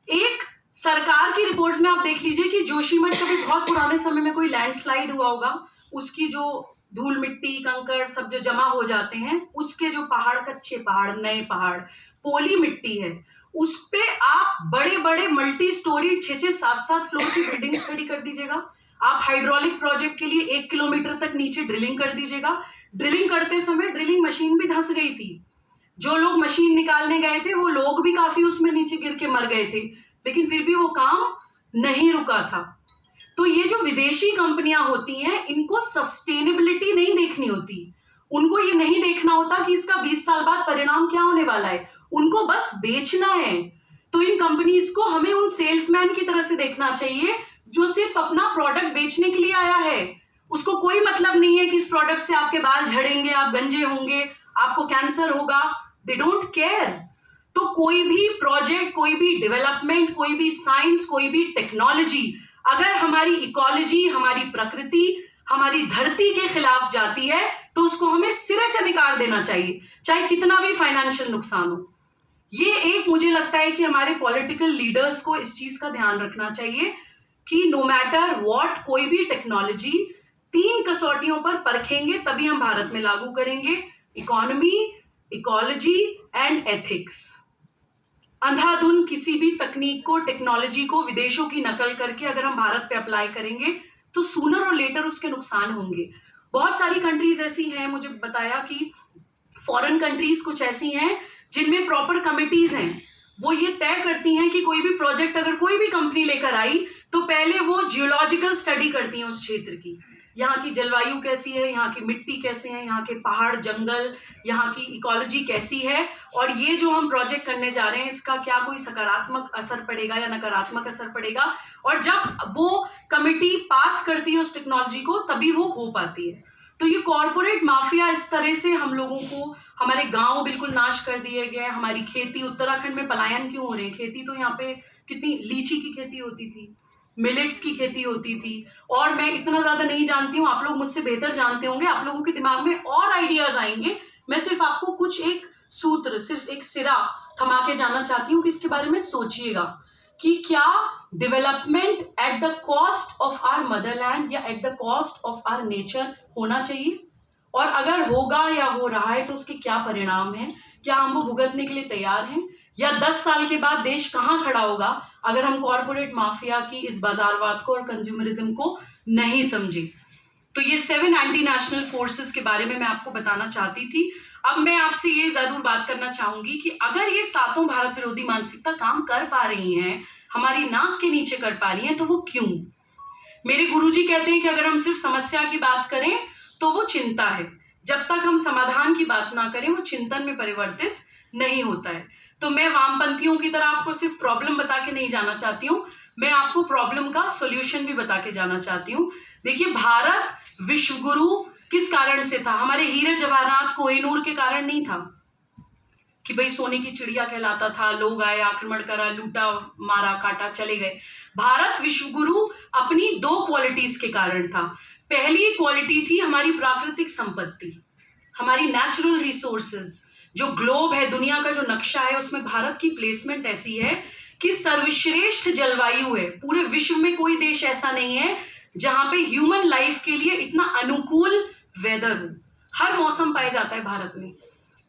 Speaker 1: एक सरकार की रिपोर्ट्स में आप देख लीजिए कि जोशीमठ कभी बहुत पुराने समय में कोई लैंडस्लाइड हुआ होगा, उसकी जो धूल मिट्टी कंकड़ सब जो जमा हो जाते हैं, उसके जो पहाड़, कच्चे पहाड़, नए पहाड़, पोली मिट्टी है, उस पे आप बड़े बड़े मल्टी स्टोरी 6-6, 7-7 फ्लोर की बिल्डिंग्स खड़ी कर दीजिएगा। आप हाइड्रोलिक प्रोजेक्ट के लिए 1 किलोमीटर तक नीचे ड्रिलिंग कर दीजिएगा। ड्रिलिंग करते समय ड्रिलिंग मशीन भी धंस गई थी, जो लोग मशीन निकालने गए थे वो लोग भी काफी उसमें नीचे गिर के मर गए थे, लेकिन फिर भी वो काम नहीं रुका था। तो ये जो विदेशी कंपनियां होती हैं, इनको सस्टेनेबिलिटी नहीं देखनी होती, उनको ये नहीं देखना होता कि इसका 20 साल बाद परिणाम क्या होने वाला है, उनको बस बेचना है। तो इन कंपनीज को हमें उन सेल्समैन की तरह से देखना चाहिए जो सिर्फ अपना प्रोडक्ट बेचने के लिए आया है। उसको कोई मतलब नहीं है कि इस प्रोडक्ट से आपके बाल झड़ेंगे, आप गंजे होंगे, आपको कैंसर होगा, दे डोंट केयर। तो कोई भी प्रोजेक्ट, कोई भी डेवलपमेंट, कोई भी साइंस, कोई भी टेक्नोलॉजी अगर हमारी इकोलॉजी, हमारी प्रकृति, हमारी धरती के खिलाफ जाती है तो उसको हमें सिरे से निकाल देना चाहिए, चाहे कितना भी फाइनेंशियल नुकसान हो। ये एक मुझे लगता है कि हमारे पॉलिटिकल लीडर्स को इस चीज का ध्यान रखना चाहिए कि नो मैटर व्हाट, कोई भी टेक्नोलॉजी 3 कसौटियों पर परखेंगे तभी हम भारत में लागू करेंगे, इकोनॉमी, इकोलॉजी एंड एथिक्स। अंधाधुन किसी भी तकनीक को, टेक्नोलॉजी को विदेशों की नकल करके अगर हम भारत पे अप्लाई करेंगे तो सूनर और लेटर उसके नुकसान होंगे। बहुत सारी कंट्रीज ऐसी हैं, मुझे बताया कि फॉरेन कंट्रीज कुछ ऐसी हैं जिनमें प्रॉपर कमिटीज हैं, वो ये तय करती हैं कि कोई भी प्रोजेक्ट अगर कोई भी कंपनी लेकर आई तो पहले वो जियोलॉजिकल स्टडी करती हैं उस क्षेत्र की, यहाँ की जलवायु कैसी है, यहाँ की मिट्टी कैसे है, यहाँ के पहाड़ जंगल, यहाँ की इकोलॉजी कैसी है, और ये जो हम प्रोजेक्ट करने जा रहे हैं इसका क्या कोई सकारात्मक असर पड़ेगा या नकारात्मक असर पड़ेगा। और जब वो कमिटी पास करती है उस टेक्नोलॉजी को तभी वो हो पाती है। तो ये कॉर्पोरेट माफिया इस तरह से हम लोगों को, हमारे गांव बिल्कुल नाश कर दिए गए, हमारी खेती, उत्तराखंड में पलायन क्यों हो रहे हैं, खेती तो यहाँ पे कितनी, लीची की खेती होती थी, मिलेट्स की खेती होती थी, और मैं इतना ज्यादा नहीं जानती हूँ, आप लोग मुझसे बेहतर जानते होंगे, आप लोगों के दिमाग में और आइडियाज आएंगे। मैं सिर्फ आपको कुछ एक सूत्र, सिर्फ एक सिरा थमा के जाना चाहती हूँ कि इसके बारे में सोचिएगा कि क्या development at the cost of our motherland या at the cost of our nature होना चाहिए, और अगर होगा या हो रहा है तो उसके क्या परिणाम हैं, क्या हम वो भुगतने के लिए तैयार हैं, या 10 साल के बाद देश कहाँ खड़ा होगा अगर हम कॉरपोरेट माफिया की इस बाजारवाद को और कंज्यूमरिज्म को नहीं समझे। तो ये 7 एंटी नेशनल फोर्सेस के बारे में मैं आपको बताना चाहती थी। अब मैं आपसे ये जरूर बात करना चाहूंगी कि अगर ये सातों भारत विरोधी मानसिकता काम कर पा रही हैं, हमारी नाक के नीचे कर पा रही हैं, तो वो क्यों? मेरे गुरुजी कहते हैं कि अगर हम सिर्फ समस्या की बात करें तो वो चिंता है, जब तक हम समाधान की बात ना करें वो चिंतन में परिवर्तित नहीं होता है। तो मैं वामपंथियों की तरह आपको सिर्फ प्रॉब्लम बता के नहीं जाना चाहती हूँ, मैं आपको प्रॉब्लम का सॉल्यूशन भी बता के जाना चाहती हूँ। देखिए, भारत विश्व गुरु किस कारण से था? हमारे हीरे जवाहरात कोहिनूर के कारण नहीं था कि भाई सोने की चिड़िया कहलाता था, लोग आए, आक्रमण करा, लूटा, मारा, काटा, चले गए। भारत विश्व गुरु अपनी 2 क्वालिटीज के कारण था। पहली क्वालिटी थी हमारी प्राकृतिक संपत्ति, हमारी नेचुरल रिसोर्सेज। जो ग्लोब है, दुनिया का जो नक्शा है, उसमें भारत की प्लेसमेंट ऐसी है कि सर्वश्रेष्ठ जलवायु है। पूरे विश्व में कोई देश ऐसा नहीं है जहां पे ह्यूमन लाइफ के लिए इतना अनुकूल वेदर हो। हर मौसम पाया जाता है भारत में।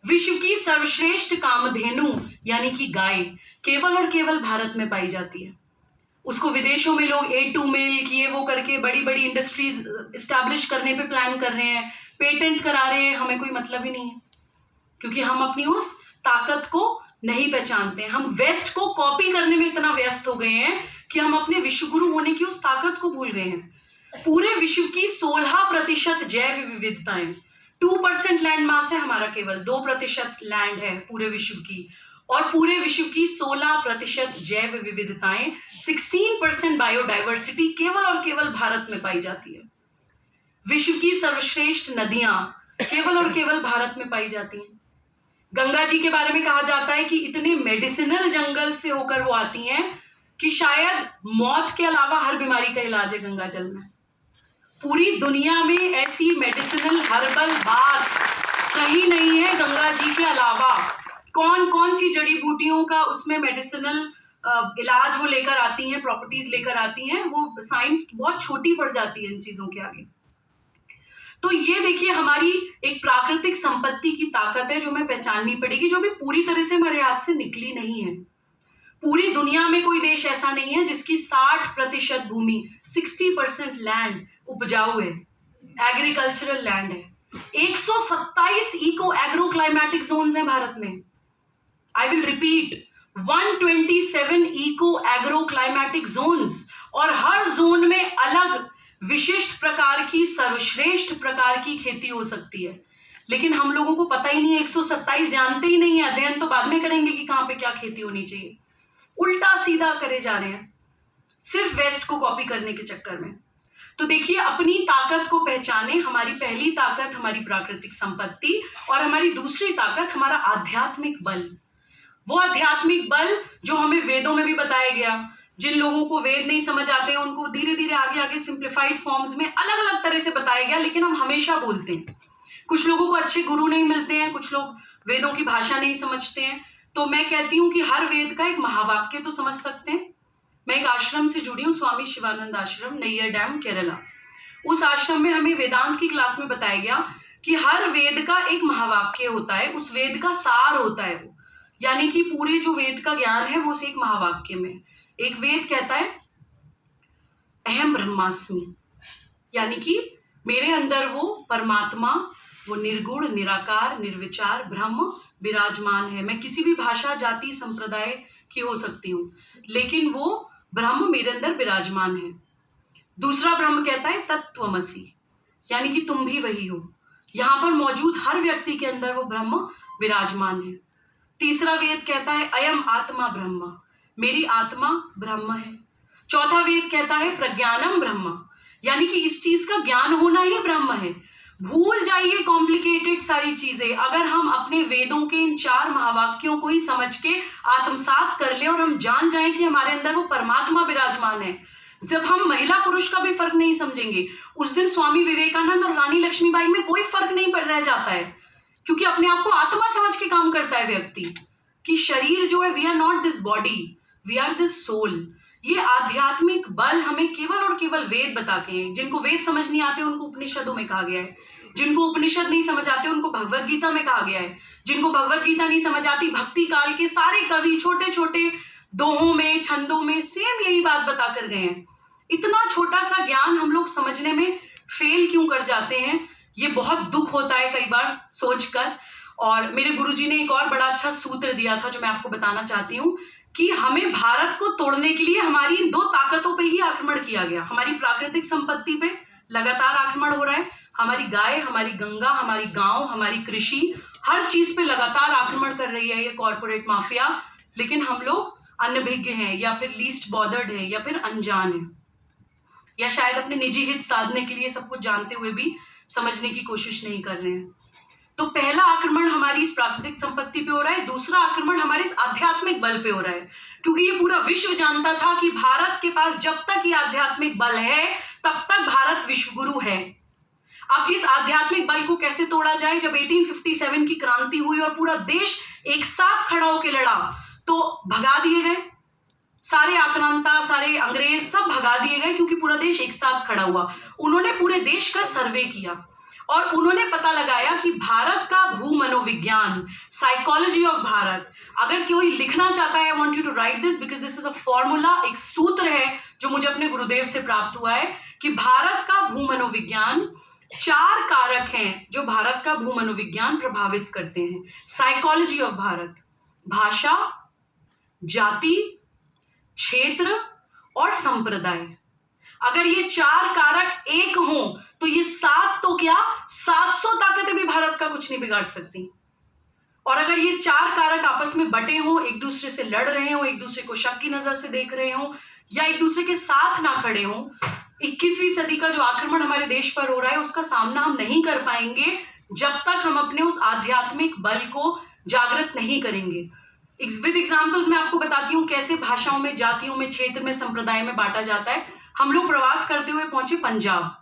Speaker 1: विश्व की सर्वश्रेष्ठ कामधेनु यानी कि गाय केवल और केवल भारत में पाई जाती है। उसको विदेशों में लोग A2 मिल्क ये वो करके बड़ी बड़ी इंडस्ट्रीज एस्टैब्लिश करने पे प्लान कर रहे हैं, पेटेंट करा रहे हैं। हमें कोई मतलब ही नहीं है, क्योंकि हम अपनी उस ताकत को नहीं पहचानते हैं। हम वेस्ट को कॉपी करने में इतना व्यस्त हो गए हैं कि हम अपने विश्वगुरु होने की उस ताकत को भूल गए हैं। पूरे विश्व की 16% जैव विविधताएं, 2% लैंड मास है हमारा, केवल 2% लैंड है पूरे विश्व की, और पूरे विश्व की 16% जैव विविधताएं, 16% बायोडाइवर्सिटी केवल और केवल भारत में पाई जाती है। विश्व की सर्वश्रेष्ठ नदियां केवल और केवल भारत में पाई जाती हैं। गंगा जी के बारे में कहा जाता है कि इतने मेडिसिनल जंगल से होकर वो आती हैं कि शायद मौत के अलावा हर बीमारी का इलाज है गंगा जल में। पूरी दुनिया में ऐसी मेडिसिनल हर्बल बात कहीं नहीं है गंगा जी के अलावा। कौन कौन सी जड़ी बूटियों का उसमें मेडिसिनल इलाज वो लेकर आती हैं, प्रॉपर्टीज लेकर आती हैं, वो साइंस बहुत छोटी पड़ जाती है इन चीजों के आगे। तो ये देखिए, हमारी एक प्राकृतिक संपत्ति की ताकत है जो हमें पहचाननी पड़ेगी, जो भी पूरी तरह से हमारे हाथ से निकली नहीं है। पूरी दुनिया में कोई देश ऐसा नहीं है जिसकी 60% भूमि, 60% लैंड उपजाऊ है, एग्रीकल्चरल लैंड है। 127 इको एग्रो क्लाइमेटिक जोन्स हैं भारत में। I will repeat, 127 eco agro climatic zones, और हर जोन में अलग विशिष्ट प्रकार की, सर्वश्रेष्ठ प्रकार की खेती हो सकती है। लेकिन हम लोगों को पता ही नहीं है, 127 जानते ही नहीं है। अध्ययन तो बाद में करेंगे कि कहां पे क्या खेती होनी चाहिए। उल्टा सीधा करे जा रहे हैं सिर्फ वेस्ट को कॉपी करने के चक्कर में। तो देखिए, अपनी ताकत को पहचाने। हमारी पहली ताकत हमारी प्राकृतिक संपत्ति, और हमारी दूसरी ताकत हमारा आध्यात्मिक बल। वो आध्यात्मिक बल जो हमें वेदों में भी बताया गया। जिन लोगों को वेद नहीं समझ आते हैं उनको धीरे धीरे आगे आगे सिंप्लीफाइड फॉर्म्स में अलग अलग तरह से बताया गया, लेकिन हम हमेशा बोलते हैं। कुछ लोगों को अच्छे गुरु नहीं मिलते हैं, कुछ लोग वेदों की भाषा नहीं समझते हैं। तो मैं कहती हूँ कि हर वेद का एक महावाक्य तो समझ सकते हैं। मैं एक आश्रम से जुड़ी हूँ, स्वामी शिवानंद आश्रम, नैयर डैम, केरला। उस आश्रम में हमें वेदांत की क्लास में बताया गया कि हर वेद का एक महावाक्य होता है, उस वेद का सार होता है वो, यानी कि पूरे जो वेद का ज्ञान है वो उस एक महावाक्य में। एक वेद कहता है अहम ब्रह्मास्मि, यानी कि मेरे अंदर वो परमात्मा, वो निर्गुण, निराकार, निर्विचार ब्रह्म विराजमान है। मैं किसी भी भाषा, जाति, संप्रदाय की हो सकती हूँ, लेकिन वो ब्रह्म मेरे अंदर विराजमान है। दूसरा ब्रह्म कहता है तत्त्वमसि, यानी कि तुम भी वही हो। यहाँ पर मौजूद हर व्यक्ति के अंदर वो ब्रह्म विराजमान है। तीसरा वेद कहता है अयम आत्मा ब्रह्म, मेरी आत्मा ब्रह्म है। चौथा वेद कहता है प्रज्ञानम ब्रह्म, यानी कि इस चीज का ज्ञान होना ही ब्रह्म है। भूल जाइए कॉम्प्लिकेटेड सारी चीजें। अगर हम अपने वेदों के इन 4 महावाक्यों को ही समझ के आत्मसात कर ले और हम जान जाएं कि हमारे अंदर वो परमात्मा विराजमान है, जब हम महिला पुरुष का भी फर्क नहीं समझेंगे, उस दिन स्वामी विवेकानंद और रानी लक्ष्मीबाई में कोई फर्क नहीं पड़ रह जाता है, क्योंकि अपने आप को आत्मा समझ के काम करता है व्यक्ति कि शरीर जो है, we are not this body, we are this soul. ये आध्यात्मिक बल हमें केवल और केवल वेद बताते हैं। जिनको वेद समझ नहीं आते उनको उपनिषदों में कहा गया है जिनको उपनिषद नहीं समझ आते उनको भगवत गीता में कहा गया है, जिनको भगवत गीता नहीं समझ आती भक्ति काल के सारे कवि छोटे छोटे दोहों में छंदों में सेम यही बात बता कर गए हैं। इतना छोटा सा ज्ञान हम लोग समझने में फेल क्यों कर जाते हैं, ये बहुत दुख होता है कई बार सोचकर। और मेरे गुरुजी ने एक और बड़ा अच्छा सूत्र दिया था जो मैं आपको बताना चाहती हूँ कि हमें भारत को तोड़ने के लिए हमारी दो ताकतों पे ही आक्रमण किया गया। हमारी प्राकृतिक संपत्ति पे लगातार आक्रमण हो रहा है, हमारी गाय, हमारी गंगा, हमारी गांव, हमारी कृषि, हर चीज पे लगातार आक्रमण कर रही है ये कॉर्पोरेट माफिया। लेकिन हम लोग अनभिज्ञ हैं या फिर लीस्ट बॉदर्ड हैं या फिर अनजान हैं, या शायद अपने निजी हित साधने के लिए सब कुछ जानते हुए भी समझने की कोशिश नहीं कर रहे हैं। तो पहला आक्रमण हमारी इस प्राकृतिक संपत्ति पे हो रहा है, दूसरा आक्रमण हमारे इस आध्यात्मिक बल पे हो रहा है, क्योंकि ये पूरा विश्व जानता था कि भारत के पास जब तक ये आध्यात्मिक बल है तब तक भारत विश्वगुरु है। अब इस आध्यात्मिक बल को कैसे तोड़ा जाए? जब 1857 की क्रांति हुई और पूरा देश एक साथ खड़ा होकर लड़ा तो भगा दिए गए सारे आक्रांता, सारे अंग्रेज सब भगा दिए गए, क्योंकि पूरा देश एक साथ खड़ा हुआ। उन्होंने पूरे देश का सर्वे किया और उन्होंने पता लगाया कि भारत का भूमनोविज्ञान, साइकोलॉजी ऑफ भारत, अगर कोई लिखना चाहता है, I want you to write this because this is a formula, एक सूत्र है जो मुझे अपने गुरुदेव से प्राप्त हुआ है कि भारत का भूमनोविज्ञान, 4 कारक हैं जो भारत का भूमनोविज्ञान प्रभावित करते हैं। साइकोलॉजी ऑफ भारत, भाषा, जाति, क्षेत्र और संप्रदाय। अगर ये 4 कारक एक हों तो ये 7 तो क्या 700 ताकतें भी भारत का कुछ नहीं बिगाड़ सकती। और अगर ये 4 कारक आपस में बटे हों, एक दूसरे से लड़ रहे हों, एक दूसरे को शक की नजर से देख रहे हों या एक दूसरे के साथ ना खड़े हों, 21वीं सदी का जो आक्रमण हमारे देश पर हो रहा है उसका सामना हम नहीं कर पाएंगे जब तक हम अपने उस आध्यात्मिक बल को जागृत नहीं करेंगे। विद एग्जाम्पल्स मैं आपको बताती हूँ कैसे भाषाओं में, जातियों में, क्षेत्र में, संप्रदाय में बांटा जाता है। हम लोग प्रवास करते हुए पहुंचे पंजाब।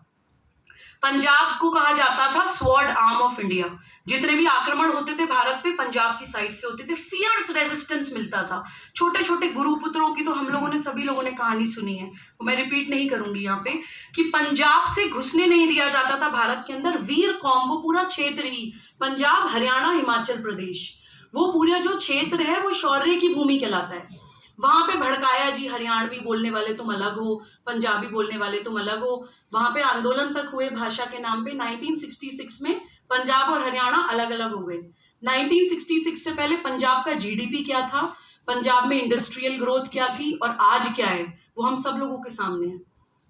Speaker 1: पंजाब को कहा जाता था स्वॉर्ड आर्म ऑफ इंडिया। जितने भी आक्रमण होते थे भारत पे पंजाब की साइड से होते थे, फियर्स रेजिस्टेंस मिलता था। छोटे छोटे गुरुपुत्रों की तो हम लोगों ने, सभी लोगों ने कहानी सुनी है, तो मैं रिपीट नहीं करूंगी यहाँ पे, कि पंजाब से घुसने नहीं दिया जाता था भारत के अंदर। वीर कौम, वो पूरा क्षेत्र ही, पंजाब, हरियाणा, हिमाचल प्रदेश, वो पूरा जो क्षेत्र है वो शौर्य की भूमि कहलाता है। वहां पे भड़काया जी, हरियाणवी बोलने वाले तुम अलग हो, पंजाबी बोलने वाले तुम अलग हो। वहां पे आंदोलन तक हुए भाषा के नाम पे। 1966 में पंजाब और हरियाणा अलग अलग हो गए। 1966 से पहले पंजाब का जीडीपी क्या था, पंजाब में इंडस्ट्रियल ग्रोथ क्या थी और आज क्या है, वो हम सब लोगों के सामने है।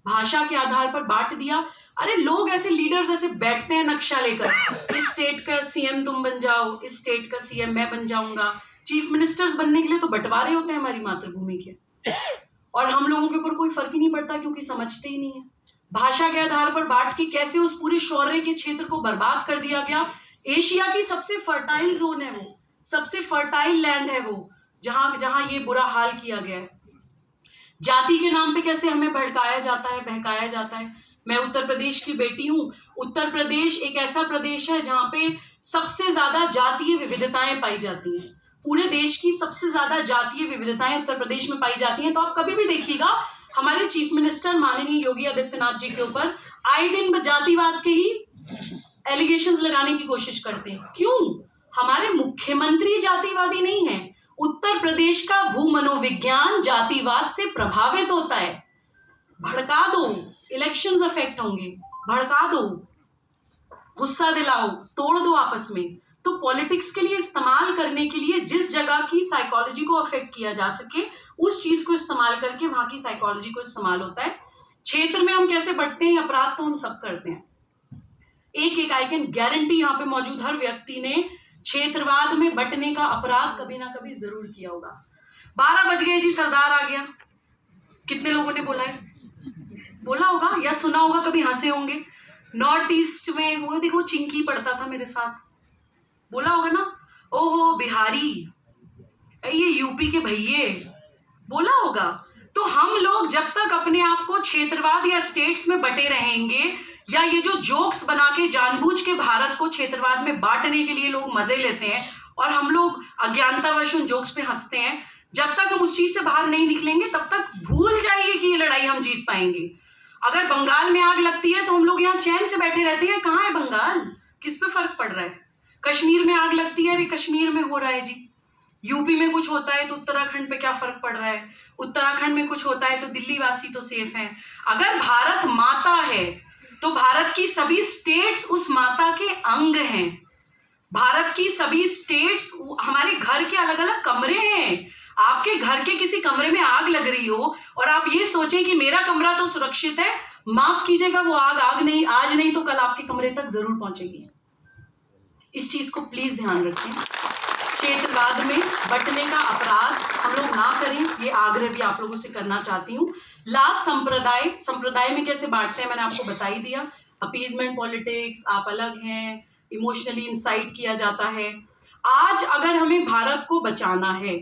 Speaker 1: भाषा के आधार पर बांट दिया। अरे लोग ऐसे लीडर्स ऐसे बैठते हैं नक्शा लेकर, इस स्टेट का सीएम तुम बन जाओ, इस स्टेट का सीएम मैं बन जाऊंगा। चीफ मिनिस्टर्स बनने के लिए तो बंटवारे होते हैं हमारी मातृभूमि के, और हम लोगों के ऊपर कोई फर्क ही नहीं पड़ता क्योंकि समझते ही नहीं है। भाषा के आधार पर बांट के कैसे उस पूरे शौर्य के क्षेत्र को बर्बाद कर दिया गया। एशिया की सबसे फर्टाइल जोन है वो, सबसे फर्टाइल लैंड है वो, जहां जहां ये बुरा हाल किया गया है। जाति के नाम पे कैसे हमें भड़काया जाता है, बहकाया जाता है। मैं उत्तर प्रदेश की बेटी हूँ। उत्तर प्रदेश एक ऐसा प्रदेश है जहाँ पे सबसे ज्यादा जातीय विविधताएं पाई जाती हैं। पूरे देश की सबसे ज्यादा जातीय विविधताएं उत्तर प्रदेश में पाई जाती हैं। तो आप कभी भी देखिएगा हमारे चीफ मिनिस्टर माननीय योगी आदित्यनाथ जी के ऊपर आए दिन जातिवाद के ही एलिगेशंस लगाने की कोशिश करते हैं। क्यों? हमारे मुख्यमंत्री जातिवादी नहीं है। उत्तर प्रदेश का भूमनोविज्ञान जातिवाद से प्रभावित होता है। भड़का दो, इलेक्शंस अफेक्ट होंगे, भड़का दो, गुस्सा दिलाओ, तोड़ दो आपस में। तो पॉलिटिक्स के लिए इस्तेमाल करने के लिए जिस जगह की साइकोलॉजी को अफेक्ट किया जा सके उस चीज को इस्तेमाल करके वहां की साइकोलॉजी को इस्तेमाल होता है। क्षेत्र में हम कैसे बढ़ते हैं, अपराध तो हम सब करते हैं। एक आई कैन गारंटी यहाँ पे मौजूद हर व्यक्ति ने क्षेत्रवाद में बंटने का अपराध कभी ना कभी जरूर किया होगा। 12 बज गए जी, सरदार आ गया। कितने लोगों ने बोला है? बोला होगा या सुना होगा, कभी हंसे होंगे। नॉर्थ ईस्ट में वो देखो चिंकी पड़ता था मेरे साथ, बोला होगा ना। ओहो बिहारी, ये यूपी के भैये, बोला होगा। तो हम लोग जब तक अपने आप को क्षेत्रवाद या स्टेट्स में बटे रहेंगे, या ये जो जोक्स बना के जानबूझ के भारत को क्षेत्रवाद में बांटने के लिए लोग मजे लेते हैं और हम लोग अज्ञानतावश उन जोक्स पे हंसते हैं, जब तक हम उस चीज से बाहर नहीं निकलेंगे तब तक भूल जाइए कि ये लड़ाई हम जीत पाएंगे। अगर बंगाल में आग लगती है तो हम लोग यहाँ चैन से बैठे रहते हैं, कहाँ है बंगाल, किस पे फर्क पड़ रहा है। कश्मीर में आग लगती है, अरे कश्मीर में हो रहा है जी। यूपी में कुछ होता है तो उत्तराखंड पे क्या फर्क पड़ रहा है, उत्तराखंड में कुछ होता है तो दिल्ली वासी तो सेफ हैं। अगर भारत माता है तो भारत की सभी स्टेट्स उस माता के अंग हैं। भारत की सभी स्टेट्स, हमारे घर के अलग अलग कमरे हैं। आपके घर के किसी कमरे में आग लग रही हो और आप ये सोचें कि मेरा कमरा तो सुरक्षित है, माफ कीजिएगा, वो आग नहीं, आज नहीं तो कल आपके कमरे तक जरूर पहुंचेगी। इस चीज को प्लीज ध्यान रखें। क्षेत्रवाद में बंटने का अपराध हम लोग ना करें, ये आग्रह भी आप लोगों से करना चाहती हूँ। लास्ट, संप्रदाय में कैसे बांटते हैं मैंने आपको बता ही दिया। अपीजमेंट पॉलिटिक्स, आप अलग हैं, इमोशनली इंसाइट किया जाता है। आज अगर हमें भारत को बचाना है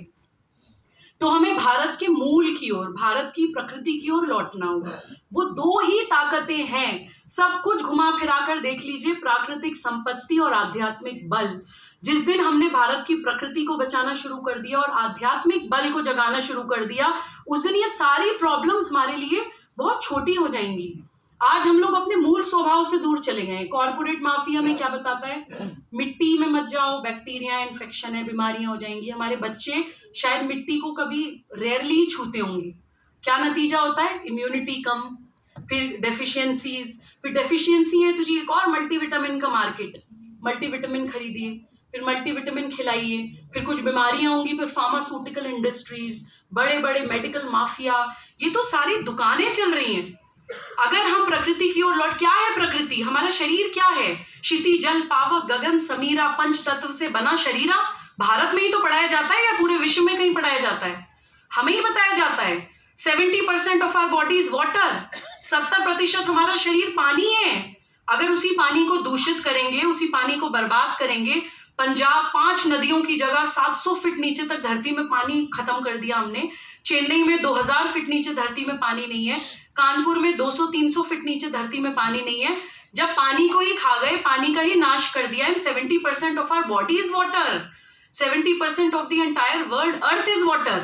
Speaker 1: तो हमें भारत के मूल की ओर, भारत की प्रकृति की ओर लौटना होगा। वो दो ही ताकतें हैं, सब कुछ घुमा फिरा कर देख लीजिए, प्राकृतिक संपत्ति और आध्यात्मिक बल। जिस दिन हमने भारत की प्रकृति को बचाना शुरू कर दिया और आध्यात्मिक बल को जगाना शुरू कर दिया, उस दिन ये सारी प्रॉब्लम्स हमारे लिए बहुत छोटी हो जाएंगी। आज हम लोग अपने मूल स्वभाव से दूर चले गए। कॉर्पोरेट माफिया में क्या बताता है, मिट्टी में मत जाओ, बैक्टीरिया इन्फेक्शन है, बीमारियां हो जाएंगी। हमारे बच्चे शायद मिट्टी को कभी रेयरली ही छूते होंगे। क्या नतीजा होता है, इम्यूनिटी कम, फिर डेफिशिएंसीज, फिर डेफिशिएंसी है तो जी एक और मल्टीविटामिन का मार्केट, मल्टीविटामिन खरीदिए, फिर मल्टीविटामिन खिलाइए, फिर कुछ बीमारियां होंगी, फिर फार्मास्यूटिकल इंडस्ट्रीज, बड़े बड़े मेडिकल माफिया, ये तो सारी दुकानें चल रही हैं। अगर हम प्रकृति की ओर लौट, क्या है प्रकृति, हमारा शरीर क्या है, क्षिति जल पावक गगन समीरा पंच तत्व से बना शरीरा। भारत में ही तो पढ़ाया जाता है या पूरे विश्व में कहीं पढ़ाया जाता है, हमें ही बताया जाता है। 70% of our body is water, 70% हमारा शरीर पानी है। अगर उसी पानी को दूषित करेंगे, उसी पानी को बर्बाद करेंगे, पंजाब 5 नदियों की जगह 700 फीट नीचे तक धरती में पानी खत्म कर दिया हमने। चेन्नई में 2000 फीट नीचे धरती में पानी नहीं है, कानपुर में 200-300 फीट नीचे धरती में पानी नहीं है। जब पानी को ही खा गए, पानी का ही नाश कर दिया। And 70% of our body is water, 70% of the entire world earth is water.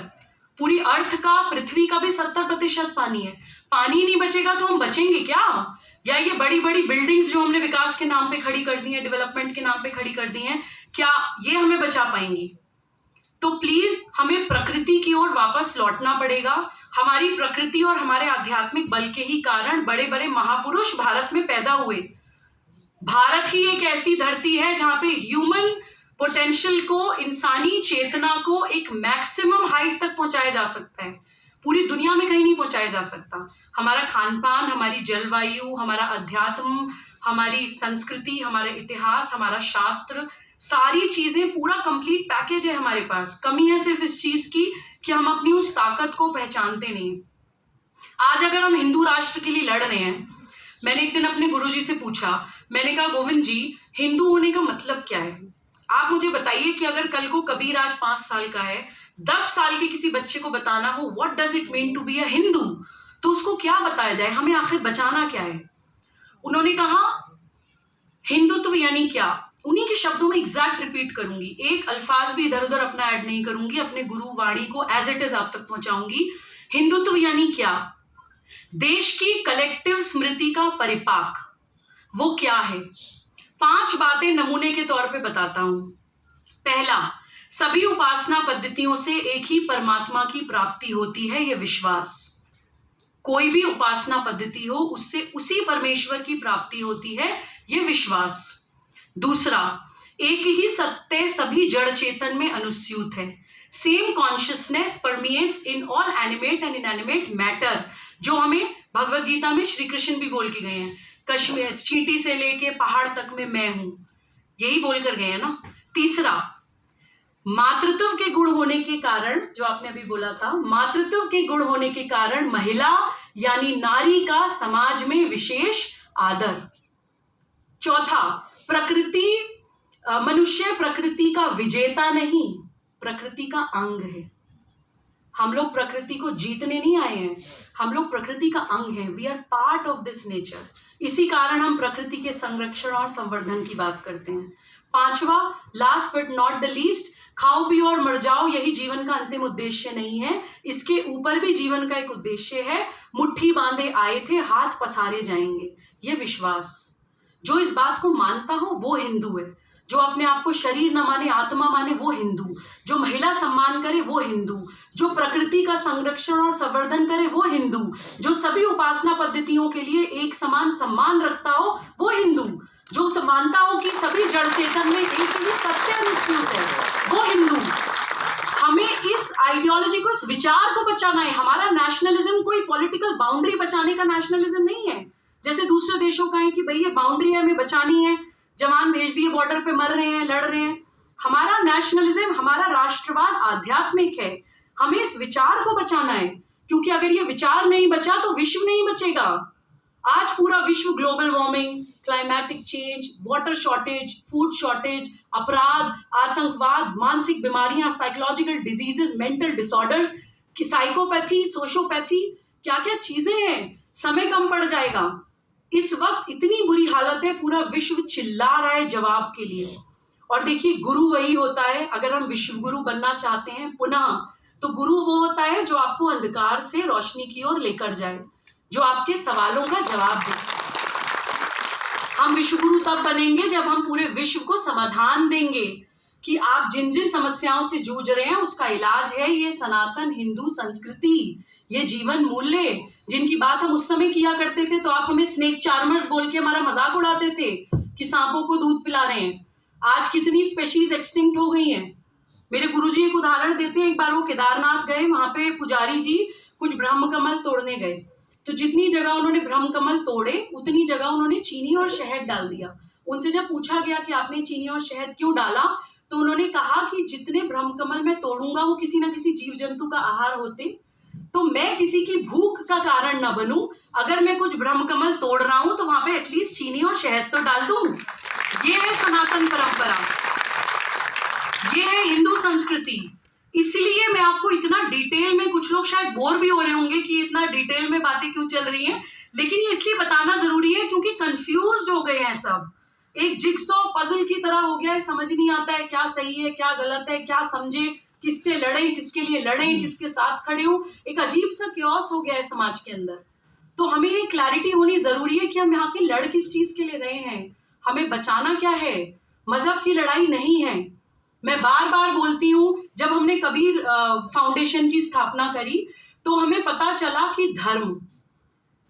Speaker 1: पूरी अर्थ का, पृथ्वी का भी 70% पानी है। पानी नहीं बचेगा तो हम बचेंगे क्या? या ये बड़ी बड़ी बिल्डिंग्स जो हमने विकास के नाम पे खड़ी कर दी हैं, डेवलपमेंट के नाम पे खड़ी कर दी हैं, क्या ये हमें बचा पाएंगी? तो प्लीज हमें प्रकृति की ओर वापस लौटना पड़ेगा। हमारी प्रकृति और हमारे आध्यात्मिक बल के ही कारण बड़े बड़े महापुरुष भारत में पैदा हुए। भारत ही एक ऐसी धरती है जहां पे ह्यूमन पोटेंशियल को, इंसानी चेतना को एक मैक्सिमम हाइट तक पहुंचाया जा सकता है। पूरी दुनिया में कहीं नहीं पहुंचाया जा सकता। हमारा खान पान, हमारी जलवायु, हमारा अध्यात्म, हमारी संस्कृति, हमारा इतिहास, हमारा शास्त्र, सारी चीजें, पूरा कंप्लीट पैकेज है हमारे पास। कमी है सिर्फ इस चीज की कि हम अपनी उस ताकत को पहचानते नहीं। आज अगर हम हिंदू राष्ट्र के लिए लड़ रहे हैं, मैंने एक दिन अपने गुरुजी से पूछा, मैंने कहा गोविंद जी, हिंदू होने का मतलब क्या है? आप मुझे बताइए कि अगर कल को कबीर आज 5 साल का है, 10 साल के किसी बच्चे को बताना हो what does it mean to be a Hindu, तो उसको क्या बताया जाए, हमें आखिर बचाना क्या है? उन्होंने कहा हिंदुत्व यानी क्या, उन्हीं के शब्दों में एग्जैक्ट रिपीट करूंगी, एक अल्फाज भी इधर उधर अपना ऐड नहीं करूंगी, अपने गुरु वाणी को एज इट इज आप तक पहुंचाऊंगी। हिंदुत्व यानी क्या? देश की कलेक्टिव स्मृति का परिपाक। वो क्या है? 5 बातें नमूने के तौर पे बताता हूं। पहला, सभी उपासना पद्धतियों से एक ही परमात्मा की प्राप्ति होती है, यह विश्वास। कोई भी उपासना पद्धति हो, उससे उसी परमेश्वर की प्राप्ति होती है, यह विश्वास। दूसरा, एक ही सत्य सभी जड़ चेतन में अनुस्यूत है। Same consciousness permeates in all animate and inanimate matter, जो हमें भगवत गीता में श्री कृष्ण भी बोल के गए हैं। कश्मीर, चींटी से लेके पहाड़ तक में मैं हूं, यही बोलकर गए हैं ना। तीसरा, मातृत्व के गुण होने के कारण, जो आपने अभी बोला था, मातृत्व के गुण होने के कारण महिला यानी नारी का समाज में विशेष आदर। चौथा, प्रकृति, मनुष्य प्रकृति का विजेता नहीं, प्रकृति का अंग है। हम लोग प्रकृति को जीतने नहीं आए हैं, हम लोग प्रकृति का अंग हैं। We are part of this nature. इसी कारण हम प्रकृति के संरक्षण और संवर्धन की बात करते हैं। पांचवा, last but not the least, खाओ पियो और मर जाओ यही जीवन का अंतिम उद्देश्य नहीं है, इसके ऊपर भी जीवन का एक उद्देश्य है। मुट्ठी बांधे आए थे, हाथ पसारे जाएंगे, ये विश्वास। जो इस बात को मानता हो वो हिंदू है। जो अपने आप को शरीर न माने आत्मा माने वो हिंदू। जो महिला सम्मान करे वो हिंदू। जो प्रकृति का संरक्षण और संवर्धन करे वो हिंदू। जो सभी उपासना पद्धतियों के लिए एक समान सम्मान रखता हो वो हिंदू। जो मानता हो कि सभी जड़ चेतन में एक ही सत्य अनुस्यूत है वो हिंदू। हमें इस आइडियोलॉजी को, इस विचार को बचाना है। हमारा नेशनलिज्म कोई पॉलिटिकल बाउंड्री बचाने का नेशनलिज्म नहीं है, जैसे दूसरे देशों का है कि भाई ये बाउंड्री है, हमें बचानी है, जवान भेज दिए बॉर्डर पे, मर रहे हैं, लड़ रहे हैं। हमारा नेशनलिज्म, हमारा राष्ट्रवाद आध्यात्मिक है। हमें इस विचार को बचाना है, क्योंकि अगर ये विचार नहीं बचा तो विश्व नहीं बचेगा। आज पूरा विश्व global warming, climatic change, water shortage, food shortage, अपराध, आतंकवाद, मानसिक बीमारियां, psychological diseases, mental disorders, psychopathy, sociopathy, क्या क्या चीजें हैं। समय कम पड़ जाएगा। इस वक्त इतनी बुरी हालत है, पूरा विश्व चिल्ला रहा है जवाब के लिए। और देखिए, गुरु वही होता है, अगर हम विश्व गुरु बनना चाहते हैं पुनः, तो गुरु वो होता है जो आपको अंधकार से रोशनी की ओर लेकर जाए, जो आपके सवालों का जवाब दे। हम विश्व गुरु तब बनेंगे जब हम पूरे विश्व को समाधान देंगे कि आप जिन जिन समस्याओं से जूझ रहे हैं उसका इलाज है ये सनातन हिंदू संस्कृति, ये जीवन मूल्य, जिनकी बात हम उस समय किया करते थे तो आप हमें स्नेक चार्मर्स बोल के हमारा मजाक उड़ाते थे कि सांपों को दूध पिला रहे हैं। आज कितनी स्पेशीज एक्सटिंक्ट हो गई हैं। मेरे गुरुजी एक उदाहरण देते हैं, एक बार वो केदारनाथ गए, वहां पे पुजारी जी कुछ ब्रह्म कमल तोड़ने गए, तो जितनी जगह उन्होंने ब्रह्म कमल तोड़े उतनी जगह उन्होंने चीनी और शहद डाल दिया। उनसे जब पूछा गया कि आपने चीनी और शहद क्यों डाला, तो उन्होंने कहा कि जितने ब्रह्म कमल मैं तोड़ूंगा वो किसी न किसी जीव जंतु का आहार होते, तो मैं किसी की भूख का कारण न बनूं। अगर मैं कुछ ब्रह्म कमल तोड़ रहा हूं तो वहां पे एटलीस्ट चीनी और शहद तो डाल दूं। ये है सनातन परंपरा, ये है हिंदू संस्कृति। इसलिए मैं आपको इतना डिटेल में, कुछ लोग शायद बोर भी हो रहे होंगे कि इतना डिटेल में बातें क्यों चल रही हैं, लेकिन ये इसलिए बताना जरूरी है क्योंकि कंफ्यूज्ड हो गए हैं सब। एक जिगसॉ पजल की तरह हो गया है, समझ नहीं आता है क्या सही है क्या गलत है, क्या समझे, किससे लड़े, किसके लिए लड़े, किसके साथ खड़े हो। एक अजीब सा क्योस हो गया है समाज के अंदर। तो हमें ये क्लैरिटी होनी जरूरी है कि हम यहाँ की लड़ किस चीज के लिए रहे हैं, हमें बचाना क्या है। मजहब की लड़ाई नहीं है। मैं बार बार बोलती हूँ, जब हमने कबीर फाउंडेशन की स्थापना करी तो हमें पता चला कि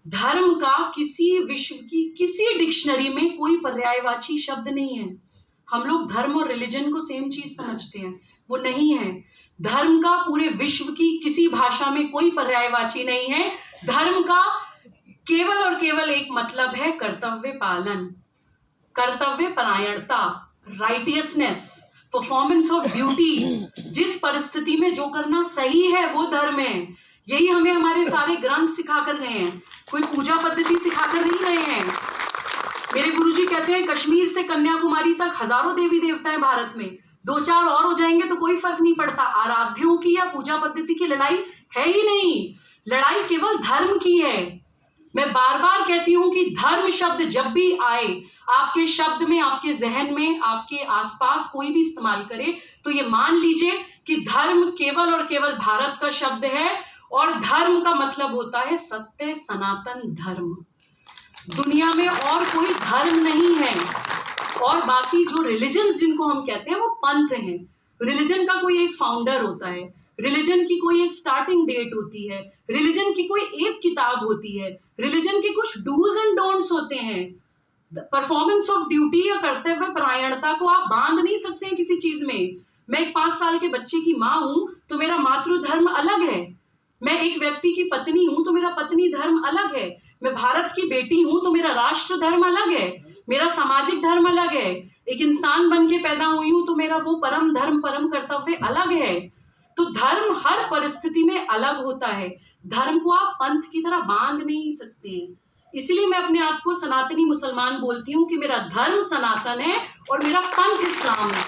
Speaker 1: धर्म का किसी विश्व की किसी डिक्शनरी में कोई पर्यायवाची शब्द नहीं है। हम लोग धर्म और रिलीजन को सेम चीज समझते हैं, वो नहीं है। धर्म का पूरे विश्व की किसी भाषा में कोई पर्यायवाची नहीं है। धर्म का केवल और केवल एक मतलब है कर्तव्य पालन, कर्तव्य परायणता, राइटियसनेस, परफॉर्मेंस ऑफ ड्यूटी। जिस परिस्थिति में जो करना सही है वो धर्म है। यही हमें हमारे सारे ग्रंथ सिखाकर गए हैं, कोई पूजा पद्धति सिखाकर नहीं गए हैं। मेरे गुरुजी कहते हैं कश्मीर से कन्याकुमारी तक हजारों देवी देवता है भारत में, 2-4 और हो जाएंगे तो कोई फर्क नहीं पड़ता। आराध्यों की या पूजा पद्धति की लड़ाई है ही नहीं, लड़ाई केवल धर्म की है। मैं बार बार कहती हूं कि धर्म शब्द जब भी आए, आपके शब्द में, आपके जहन में, आपके आसपास कोई भी इस्तेमाल करे, तो ये मान लीजिए कि धर्म केवल और केवल भारत का शब्द है, और धर्म का मतलब होता है सत्य सनातन धर्म। दुनिया में और कोई धर्म नहीं है। और बाकी जो रिलीजन जिनको हम कहते हैं वो पंथ हैं। रिलीजन का कोई एक फाउंडर होता है, रिलीजन की कोई एक स्टार्टिंग डेट होती है, रिलीजन की कोई एक किताब होती है, रिलीजन के कुछ डूज एंड डोंट्स होते हैं। परफॉर्मेंस ऑफ ड्यूटी या कर्तव्य परायणता को आप बांध नहीं सकते हैं किसी चीज में। मैं एक 5 साल के बच्चे की माँ हूं तो मेरा मातृ धर्म अलग है। मैं एक व्यक्ति की पत्नी हूं तो मेरा पत्नी धर्म अलग है। मैं भारत की बेटी हूं तो मेरा राष्ट्र धर्म अलग है, मेरा सामाजिक धर्म अलग है। एक इंसान बन के पैदा हुई हूं तो मेरा वो परम धर्म, परम कर्तव्य अलग है। तो धर्म हर परिस्थिति में अलग होता है। धर्म को आप पंथ की तरह बांध नहीं सकते हैं। इसलिए मैं अपने आप को सनातनी मुसलमान बोलती हूँ कि मेरा धर्म सनातन है और मेरा पंथ इस्लाम है।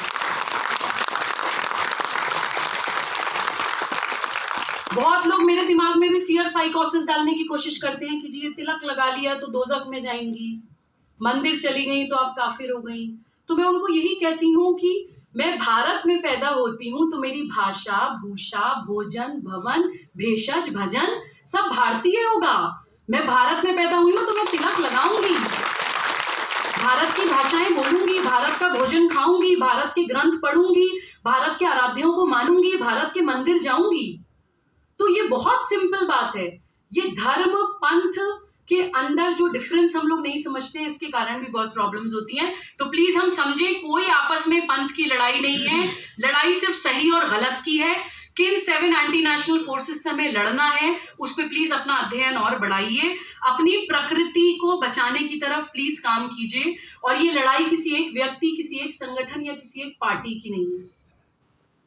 Speaker 1: बहुत लोग मेरे दिमाग में भी फियर साइकोसिस डालने की कोशिश करते हैं कि जी ये तिलक लगा लिया तो दोजख में जाएंगी, मंदिर चली गई तो आप काफिर हो गई, तो मैं उनको यही कहती हूँ कि मैं भारत में पैदा होती हूँ तो मेरी भाषा, भूषा, भोजन, भवन, भेषज, भजन सब भारतीय होगा। मैं भारत में पैदा हुई हूँ तो मैं तिलक लगाऊंगी, भारत की भाषाएं बोलूंगी, भारत का भोजन खाऊंगी, भारत के ग्रंथ पढ़ूंगी, भारत के आराध्यों को मानूंगी, भारत के मंदिर जाऊंगी। तो ये बहुत सिंपल बात है। ये धर्म पंथ के अंदर जो डिफरेंस हम लोग नहीं समझते हैं, इसके कारण भी बहुत प्रॉब्लम्स होती हैं। तो प्लीज हम समझें, कोई आपस में पंथ की लड़ाई नहीं है, लड़ाई सिर्फ सही और गलत की है। किन 7 एंटी नेशनल फोर्सेस से हमें लड़ना है, उस पर प्लीज अपना अध्ययन और बढ़ाइए, अपनी प्रकृति को बचाने की तरफ प्लीज काम कीजिए। और ये लड़ाई किसी एक व्यक्ति, किसी एक संगठन या किसी एक पार्टी की नहीं है।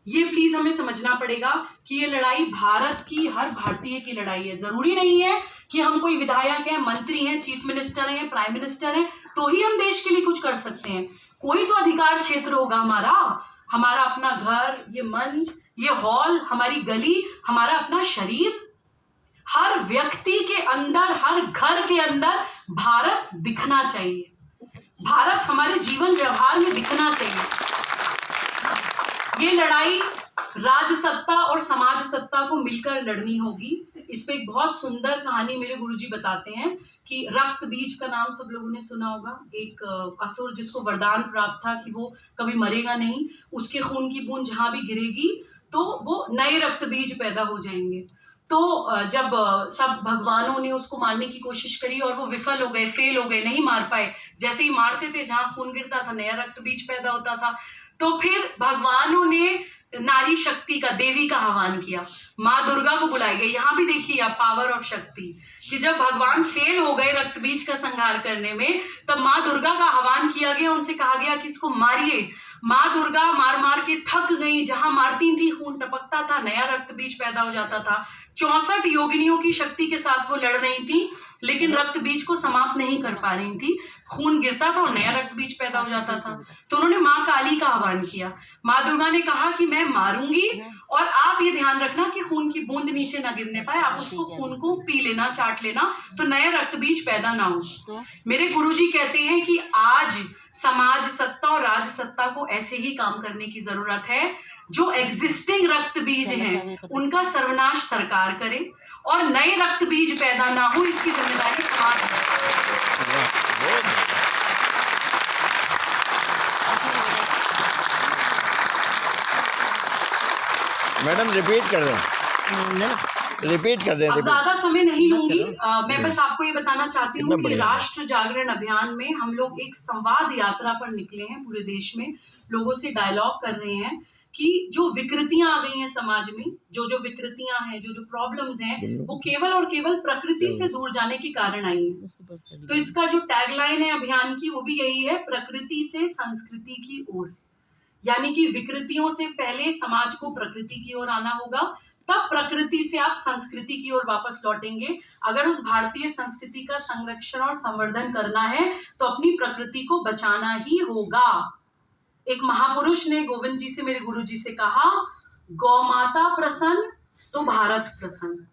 Speaker 1: ये प्लीज हमें समझना पड़ेगा कि ये लड़ाई भारत की, हर भारतीय की लड़ाई है। जरूरी नहीं है कि हम कोई विधायक हैं, मंत्री हैं, चीफ मिनिस्टर हैं, प्राइम मिनिस्टर हैं तो ही हम देश के लिए कुछ कर सकते हैं। कोई तो अधिकार क्षेत्र होगा हमारा अपना घर, ये मंच, ये हॉल, हमारी गली, हमारा अपना शरीर। हर व्यक्ति के अंदर, हर घर के अंदर भारत दिखना चाहिए, भारत हमारे जीवन व्यवहार में दिखना चाहिए। ये लड़ाई राजसत्ता और समाज सत्ता को मिलकर लड़नी होगी। इस पे एक बहुत सुंदर कहानी मेरे गुरुजी बताते हैं कि रक्त बीज का नाम सब लोगों ने सुना होगा। एक असुर जिसको वरदान प्राप्त था कि वो कभी मरेगा नहीं, उसके खून की बूंद जहां भी गिरेगी तो वो नए रक्त बीज पैदा हो जाएंगे। तो जब सब भगवानों ने उसको मारने की कोशिश करी और वो विफल हो गए, फेल हो गए, नहीं मार पाए। जैसे ही मारते थे, जहां खून गिरता था नया रक्त बीज पैदा होता था। तो फिर भगवानों ने नारी शक्ति का, देवी का आह्वान किया, माँ दुर्गा को बुलाए गए। यहाँ भी देखिए आप पावर ऑफ शक्ति, कि जब भगवान फेल हो गए रक्त बीज का संहार करने में, तब माँ दुर्गा का आह्वान किया गया, उनसे कहा गया कि इसको मारिए। माँ दुर्गा मार मार के थक गई, जहां मारती थी खून टपकता था, नया रक्त बीज पैदा हो जाता था। 64 योगिनियों की शक्ति के साथ वो लड़ रही थी, लेकिन रक्त बीज को समाप्त नहीं कर पा रही थी। खून गिरता था और नया रक्त बीज पैदा हो जाता था। तो उन्होंने माँ काली का आह्वान किया। माँ दुर्गा ने कहा कि मैं मारूंगी और आप ये ध्यान रखना कि खून की बूंद नीचे ना गिरने पाए, आप उसको खून को पी लेना, चाट लेना, तो नया रक्त बीज पैदा ना हो। मेरे गुरुजी कहते हैं कि आज समाज सत्ता और राज सत्ता को ऐसे ही काम करने की जरूरत है। जो एग्जिस्टिंग रक्त बीज हैं उनका सर्वनाश सरकार करे और नए रक्त बीज पैदा ना हो, इसकी जिम्मेदारी समाज है।
Speaker 3: मैडम रिपीट कर दें, रिपीट कर दें।
Speaker 1: अब ज्यादा समय नहीं लूंगी, मैं बस आपको ये बताना चाहती हूँ कि राष्ट्र जागरण अभियान में हम लोग एक संवाद यात्रा पर निकले हैं। पूरे देश में लोगों से डायलॉग कर रहे हैं कि जो विकृतियां आ गई हैं समाज में, जो विकृतियां हैं, जो प्रॉब्लम्स हैं, वो केवल और केवल प्रकृति से दूर जाने के कारण आई हैं। तो इसका जो टैगलाइन है अभियान की, वो भी यही है, प्रकृति से संस्कृति की ओर। यानी कि विकृतियों से पहले समाज को प्रकृति की ओर आना होगा, तब प्रकृति से आप संस्कृति की ओर वापस लौटेंगे। अगर उस भारतीय संस्कृति का संरक्षण और संवर्धन करना है तो अपनी प्रकृति को बचाना ही होगा। एक महापुरुष ने गोविंद जी से, मेरे गुरु जी से कहा, गौ माता प्रसन्न तो भारत प्रसन्न,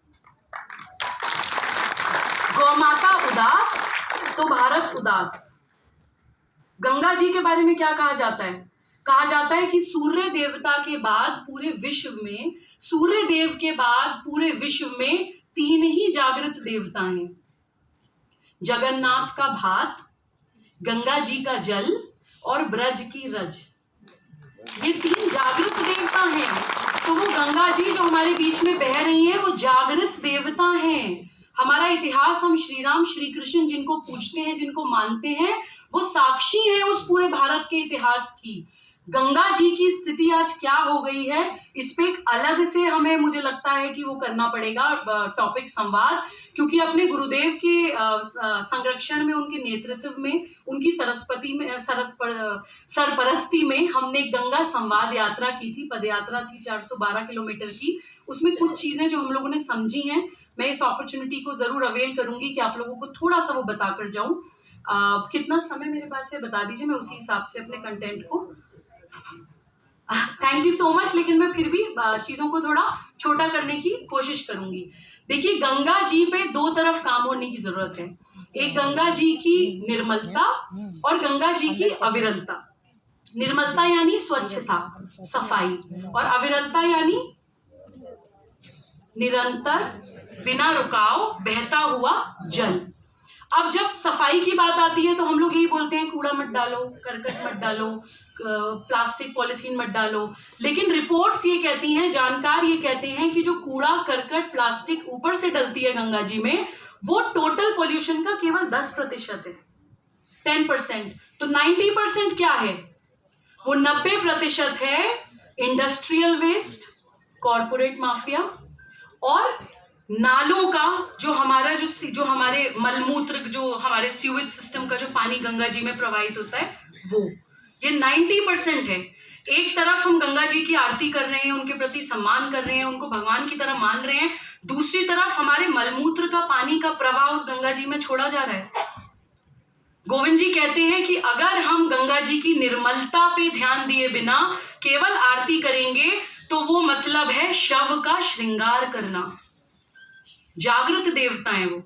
Speaker 1: गौ माता उदास तो भारत उदास। गंगा जी के बारे में क्या कहा जाता है? कहा जाता है कि सूर्य देवता के बाद पूरे विश्व में, सूर्य देव के बाद पूरे विश्व में 3 ही जागृत देवता हैं, जगन्नाथ का भात, गंगा जी का जल और ब्रज की रज। ये 3 जागृत देवता हैं। तो वो गंगा जी जो हमारे बीच में बह रही हैं, वो जागृत देवता हैं। हमारा इतिहास, हम श्री राम श्री कृष्ण जिनको पूजते हैं, जिनको मानते हैं, वो साक्षी हैं उस पूरे भारत के इतिहास की। गंगा जी की स्थिति आज क्या हो गई है, इस पे एक अलग से हमें, मुझे लगता है कि वो करना पड़ेगा टॉपिक संवाद, क्योंकि अपने गुरुदेव के संरक्षण में, उनके नेतृत्व में, उनकी सरपरस्ती में हमने गंगा संवाद यात्रा की थी, पद यात्रा थी 412 किलोमीटर की। उसमें कुछ चीजें जो हम लोगों ने समझी हैं, मैं इस अपॉर्चुनिटी को जरूर अवेल करूंगी कि आप लोगों को थोड़ा सा वो बताकर जाऊं। कितना समय मेरे पास है बता दीजिए, मैं उसी हिसाब से अपने कंटेंट को, थैंक यू सो मच, लेकिन मैं फिर भी चीजों को थोड़ा छोटा करने की कोशिश करूंगी। देखिए, गंगा जी पे 2 तरफ काम होने की जरूरत है। एक गंगा जी की निर्मलता और गंगा जी की अविरलता। निर्मलता यानी स्वच्छता, सफाई, और अविरलता यानी निरंतर, बिना रुकाव बहता हुआ जल। अब जब सफाई की बात आती है तो हम लोग यही बोलते हैं कूड़ा मत डालो, करकट मत डालो, प्लास्टिक पॉलिथीन मत डालो, लेकिन रिपोर्ट्स ये कहती हैं, जानकार ये कहते हैं कि जो कूड़ा करकट प्लास्टिक ऊपर से डलती है गंगा जी में, वो टोटल पॉल्यूशन का केवल 10% है, 10%। तो 90% क्या है? वो 90% है इंडस्ट्रियल वेस्ट, कॉर्पोरेट माफिया, और नालों का जो हमारे मलमूत्र, जो हमारे सीवेज सिस्टम का जो पानी गंगा जी में प्रवाहित होता है, वो ये 90% है। एक तरफ हम गंगा जी की आरती कर रहे हैं, उनके प्रति सम्मान कर रहे हैं, उनको भगवान की तरह मान रहे हैं, दूसरी तरफ हमारे मलमूत्र का पानी का प्रवाह उस गंगा जी में छोड़ा जा रहा है। गोविंद जी कहते हैं कि अगर हम गंगा जी की निर्मलता पे ध्यान दिए बिना केवल आरती करेंगे तो वो मतलब है शव का श्रृंगार करना। जागृत देवता हैं वो,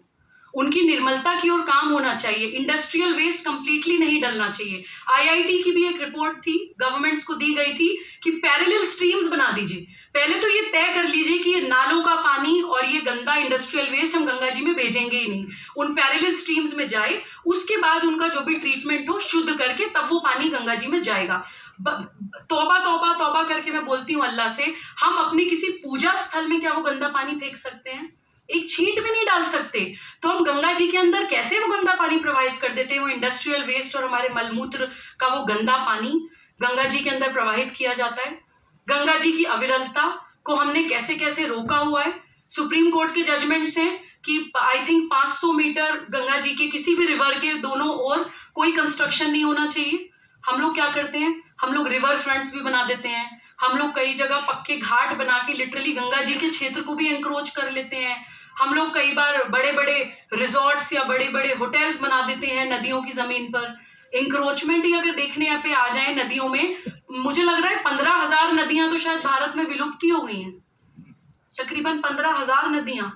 Speaker 1: उनकी निर्मलता की ओर काम होना चाहिए। इंडस्ट्रियल वेस्ट कंप्लीटली नहीं डलना चाहिए। आईआईटी की भी एक रिपोर्ट थी, गवर्नमेंट्स को दी गई थी कि पैरेलल स्ट्रीम्स बना दीजिए। पहले तो ये तय कर लीजिए कि ये नालों का पानी और ये गंदा इंडस्ट्रियल वेस्ट हम गंगा जी में भेजेंगे ही नहीं, उन पैरेलल स्ट्रीम्स में जाए, उसके बाद उनका जो भी ट्रीटमेंट हो शुद्ध करके तब वो पानी गंगा जी में जाएगा। तौबा तौबा तौबा करके मैं बोलती हूँ अल्लाह से, हम अपने किसी पूजा स्थल में क्या वो गंदा पानी फेंक सकते हैं? एक छींट भी नहीं डाल सकते। तो हम गंगा जी के अंदर कैसे वो गंदा पानी प्रवाहित कर देते हैं? वो इंडस्ट्रियल वेस्ट और हमारे मलमूत्र का वो गंदा पानी गंगा जी के अंदर प्रवाहित किया जाता है। गंगा जी की अविरलता को हमने कैसे कैसे रोका हुआ है। सुप्रीम कोर्ट के जजमेंट्स हैं कि I think 500 metre Ganga ji के किसी भी रिवर के दोनों ओर कोई कंस्ट्रक्शन नहीं होना चाहिए। हम लोग क्या करते हैं? हम लोग रिवर फ्रंट्स भी बना देते हैं। हम लोग कई जगह पक्के घाट बना के लिटरली गंगा जी के क्षेत्र को भी एंक्रोच कर लेते हैं। हम लोग कई बार बड़े बड़े रिजॉर्ट्स या बड़े बड़े होटल्स बना देते हैं नदियों की जमीन पर। इंक्रोचमेंट ही अगर देखने पे आ जाए नदियों में, मुझे लग रहा है 15,000 नदियां तो शायद भारत में विलुप्त ही हो गई हैं, तकरीबन 15,000 नदियां।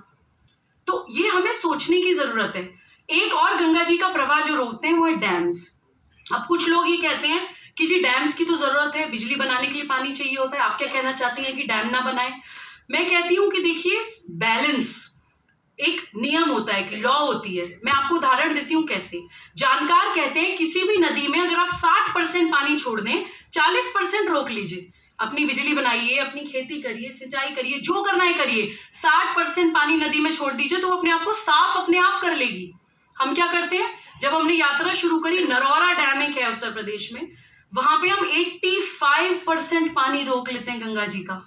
Speaker 1: तो ये हमें सोचने की जरूरत है। एक और गंगा जी का प्रवाह जो रोकते हैं वो है डैम्स। अब कुछ लोग ये कहते हैं कि जी डैम्स की तो जरूरत है, बिजली बनाने के लिए पानी चाहिए होता है, आप क्या कहना चाहती हैं कि डैम ना बनाए? मैं कहती हूं कि देखिए, बैलेंस एक नियम होता है, एक लॉ होती है। मैं आपको उदाहरण देती हूँ कैसे। जानकार कहते हैं किसी भी नदी में अगर आप 60% पानी छोड़ दें, 40% रोक लीजिए, अपनी बिजली बनाइए, अपनी खेती करिए, सिंचाई करिए, जो करना है करिए, 60% पानी नदी में छोड़ दीजिए तो वो अपने आप को साफ अपने आप कर लेगी। हम क्या करते हैं, जब हमने यात्रा शुरू करी, नरौरा डैम एक है उत्तर प्रदेश में, वहां पे हम 85% पानी रोक लेते हैं गंगा जी का।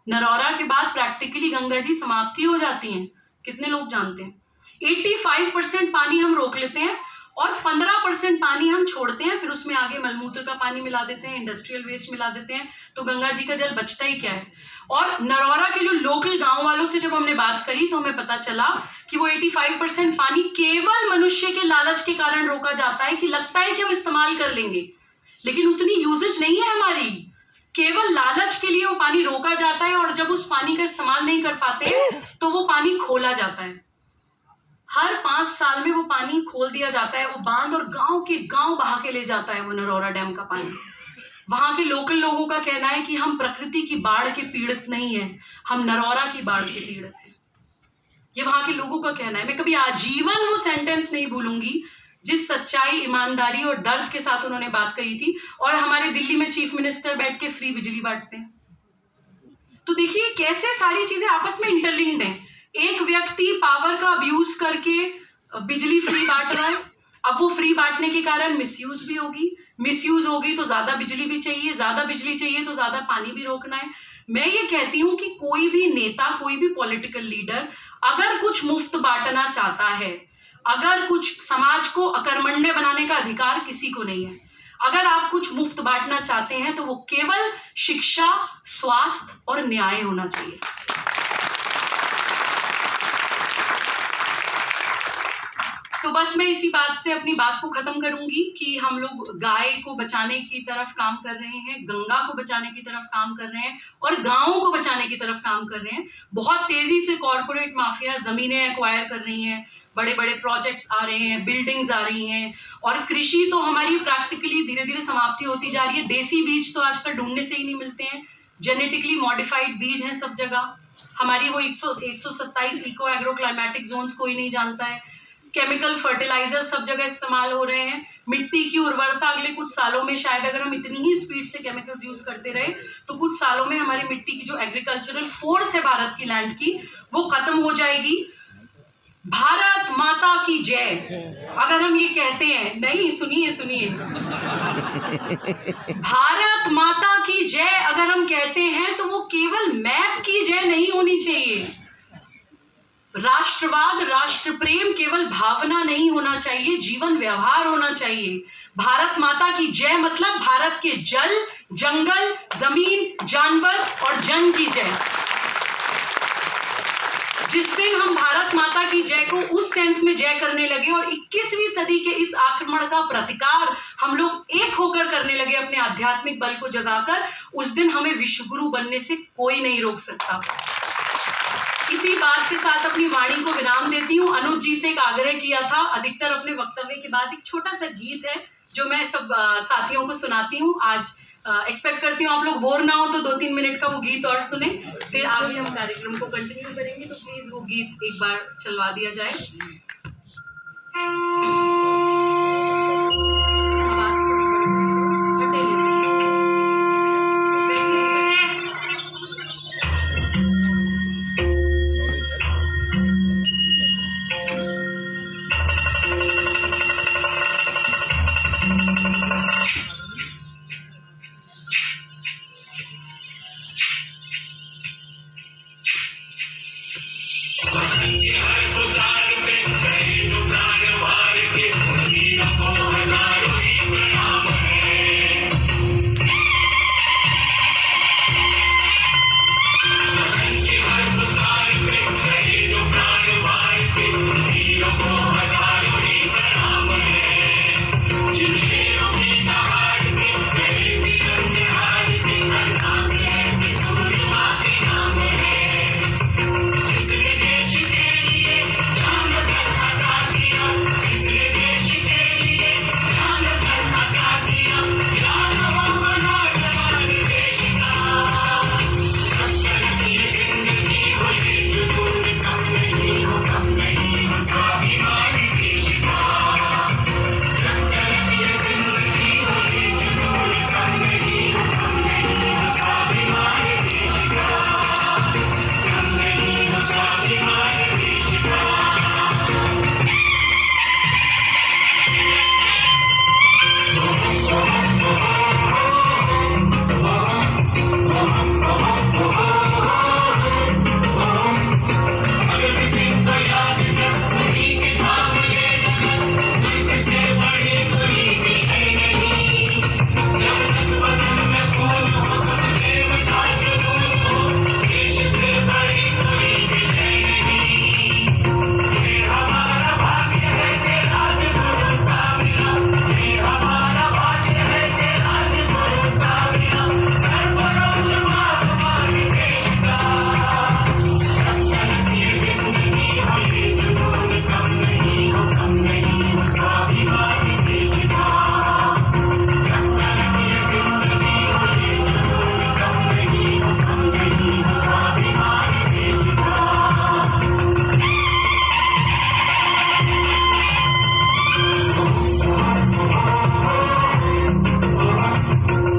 Speaker 1: नरौरा के बाद प्रैक्टिकली गंगा जी समाप्ति हो जाती हैं। कितने लोग जानते हैं? 85% पानी हम रोक लेते हैं और 15% पानी हम छोड़ते हैं, फिर उसमें आगे मलमूत्र का पानी मिला देते हैं, इंडस्ट्रियल वेस्ट मिला देते हैं, तो गंगा जी का जल बचता ही क्या है। और नरौरा के जो लोकल गांव वालों से जब हमने बात करी तो हमें पता चला कि वो 85% पानी केवल मनुष्य के लालच के कारण रोका जाता है, कि लगता है कि हम इस्तेमाल कर लेंगे, लेकिन उतनी यूजेज नहीं है हमारी, केवल लालच के लिए वो पानी रोका जाता है। और जब उस पानी का इस्तेमाल नहीं कर पाते तो वो पानी खोला जाता है। हर 5 साल में वो पानी खोल दिया जाता है, वो बांध और गांव के गांव बहा के ले जाता है वो नरौरा डैम का पानी। वहां के लोकल लोगों का कहना है कि हम प्रकृति की बाढ़ के पीड़ित नहीं है, हम नरौरा की बाढ़ के पीड़ित हैं। ये वहां के लोगों का कहना है। मैं कभी आजीवन वो सेंटेंस नहीं भूलूंगी, जिस सच्चाई, ईमानदारी और दर्द के साथ उन्होंने बात कही थी। और हमारे दिल्ली में चीफ मिनिस्टर बैठ के फ्री बिजली बांटते हैं। तो देखिए कैसे सारी चीजें आपस में इंटरलिंक्ड हैं। एक व्यक्ति पावर का अब्यूज करके बिजली फ्री बांट रहा है, अब वो फ्री बांटने के कारण मिसयूज भी होगी, मिसयूज होगी तो ज्यादा बिजली भी चाहिए, ज्यादा बिजली चाहिए तो ज्यादा पानी भी रोकना है। मैं ये कहती हूं कि कोई भी नेता, कोई भी पॉलिटिकल लीडर अगर कुछ मुफ्त बांटना चाहता है, अगर कुछ समाज को अकर्मण्य बनाने का अधिकार किसी को नहीं है। अगर आप कुछ मुफ्त बांटना चाहते हैं तो वो केवल शिक्षा, स्वास्थ्य और न्याय होना चाहिए। तो बस मैं इसी बात से अपनी बात को खत्म करूंगी कि हम लोग गाय को बचाने की तरफ काम कर रहे हैं, गंगा को बचाने की तरफ काम कर रहे हैं और गांवों को बचाने की तरफ काम कर रहे हैं। बहुत तेजी से कॉर्पोरेट माफिया जमीनें एक्वायर कर रही हैं, बड़े बड़े प्रोजेक्ट्स आ रहे हैं, बिल्डिंग्स आ रही हैं, और कृषि तो हमारी प्रैक्टिकली धीरे धीरे समाप्ति होती जा रही है। देसी बीज तो आजकल ढूंढने से ही नहीं मिलते हैं, जेनेटिकली मॉडिफाइड बीज हैं सब जगह। हमारी वो 127 इको एग्रो क्लाइमेटिक जोन्स कोई नहीं जानता है। केमिकल फर्टिलाइजर सब जगह इस्तेमाल हो रहे हैं। मिट्टी की उर्वरता अगले कुछ सालों में, शायद अगर हम इतनी ही स्पीड से केमिकल्स यूज करते रहे तो कुछ सालों में हमारी मिट्टी की जो एग्रीकल्चरल फोर्स है भारत की लैंड की, वो खत्म हो जाएगी। भारत माता की जय अगर हम ये कहते हैं, नहीं सुनिए सुनिए, भारत माता की जय अगर हम कहते हैं तो वो केवल मैप की जय नहीं होनी चाहिए। राष्ट्रवाद, राष्ट्र प्रेम केवल भावना नहीं होना चाहिए, जीवन व्यवहार होना चाहिए। भारत माता की जय मतलब भारत के जल, जंगल, जमीन, जानवर और जन की जय। जिस दिन हम भारत माता की जय को उस सेंस में जय करने लगे और 21वीं सदी के इस आक्रमण का प्रतिकार हम लोग एक होकर करने लगे अपने आध्यात्मिक बल को जगाकर, उस दिन हमें विश्वगुरु बनने से कोई नहीं रोक सकता। इसी बात के साथ अपनी वाणी को विराम देती हूँ। अनुज जी से एक आग्रह किया था, अधिकतर अपने वक्तव्य के बाद एक छोटा सा गीत है जो मैं सब साथियों को सुनाती हूँ। आज एक्सपेक्ट करती हूँ आप लोग बोर ना हो तो 2-3 मिनट का वो गीत और सुने, फिर आगे हम कार्यक्रम को कंटिन्यू करेंगे। तो प्लीज वो गीत एक बार चलवा दिया जाए।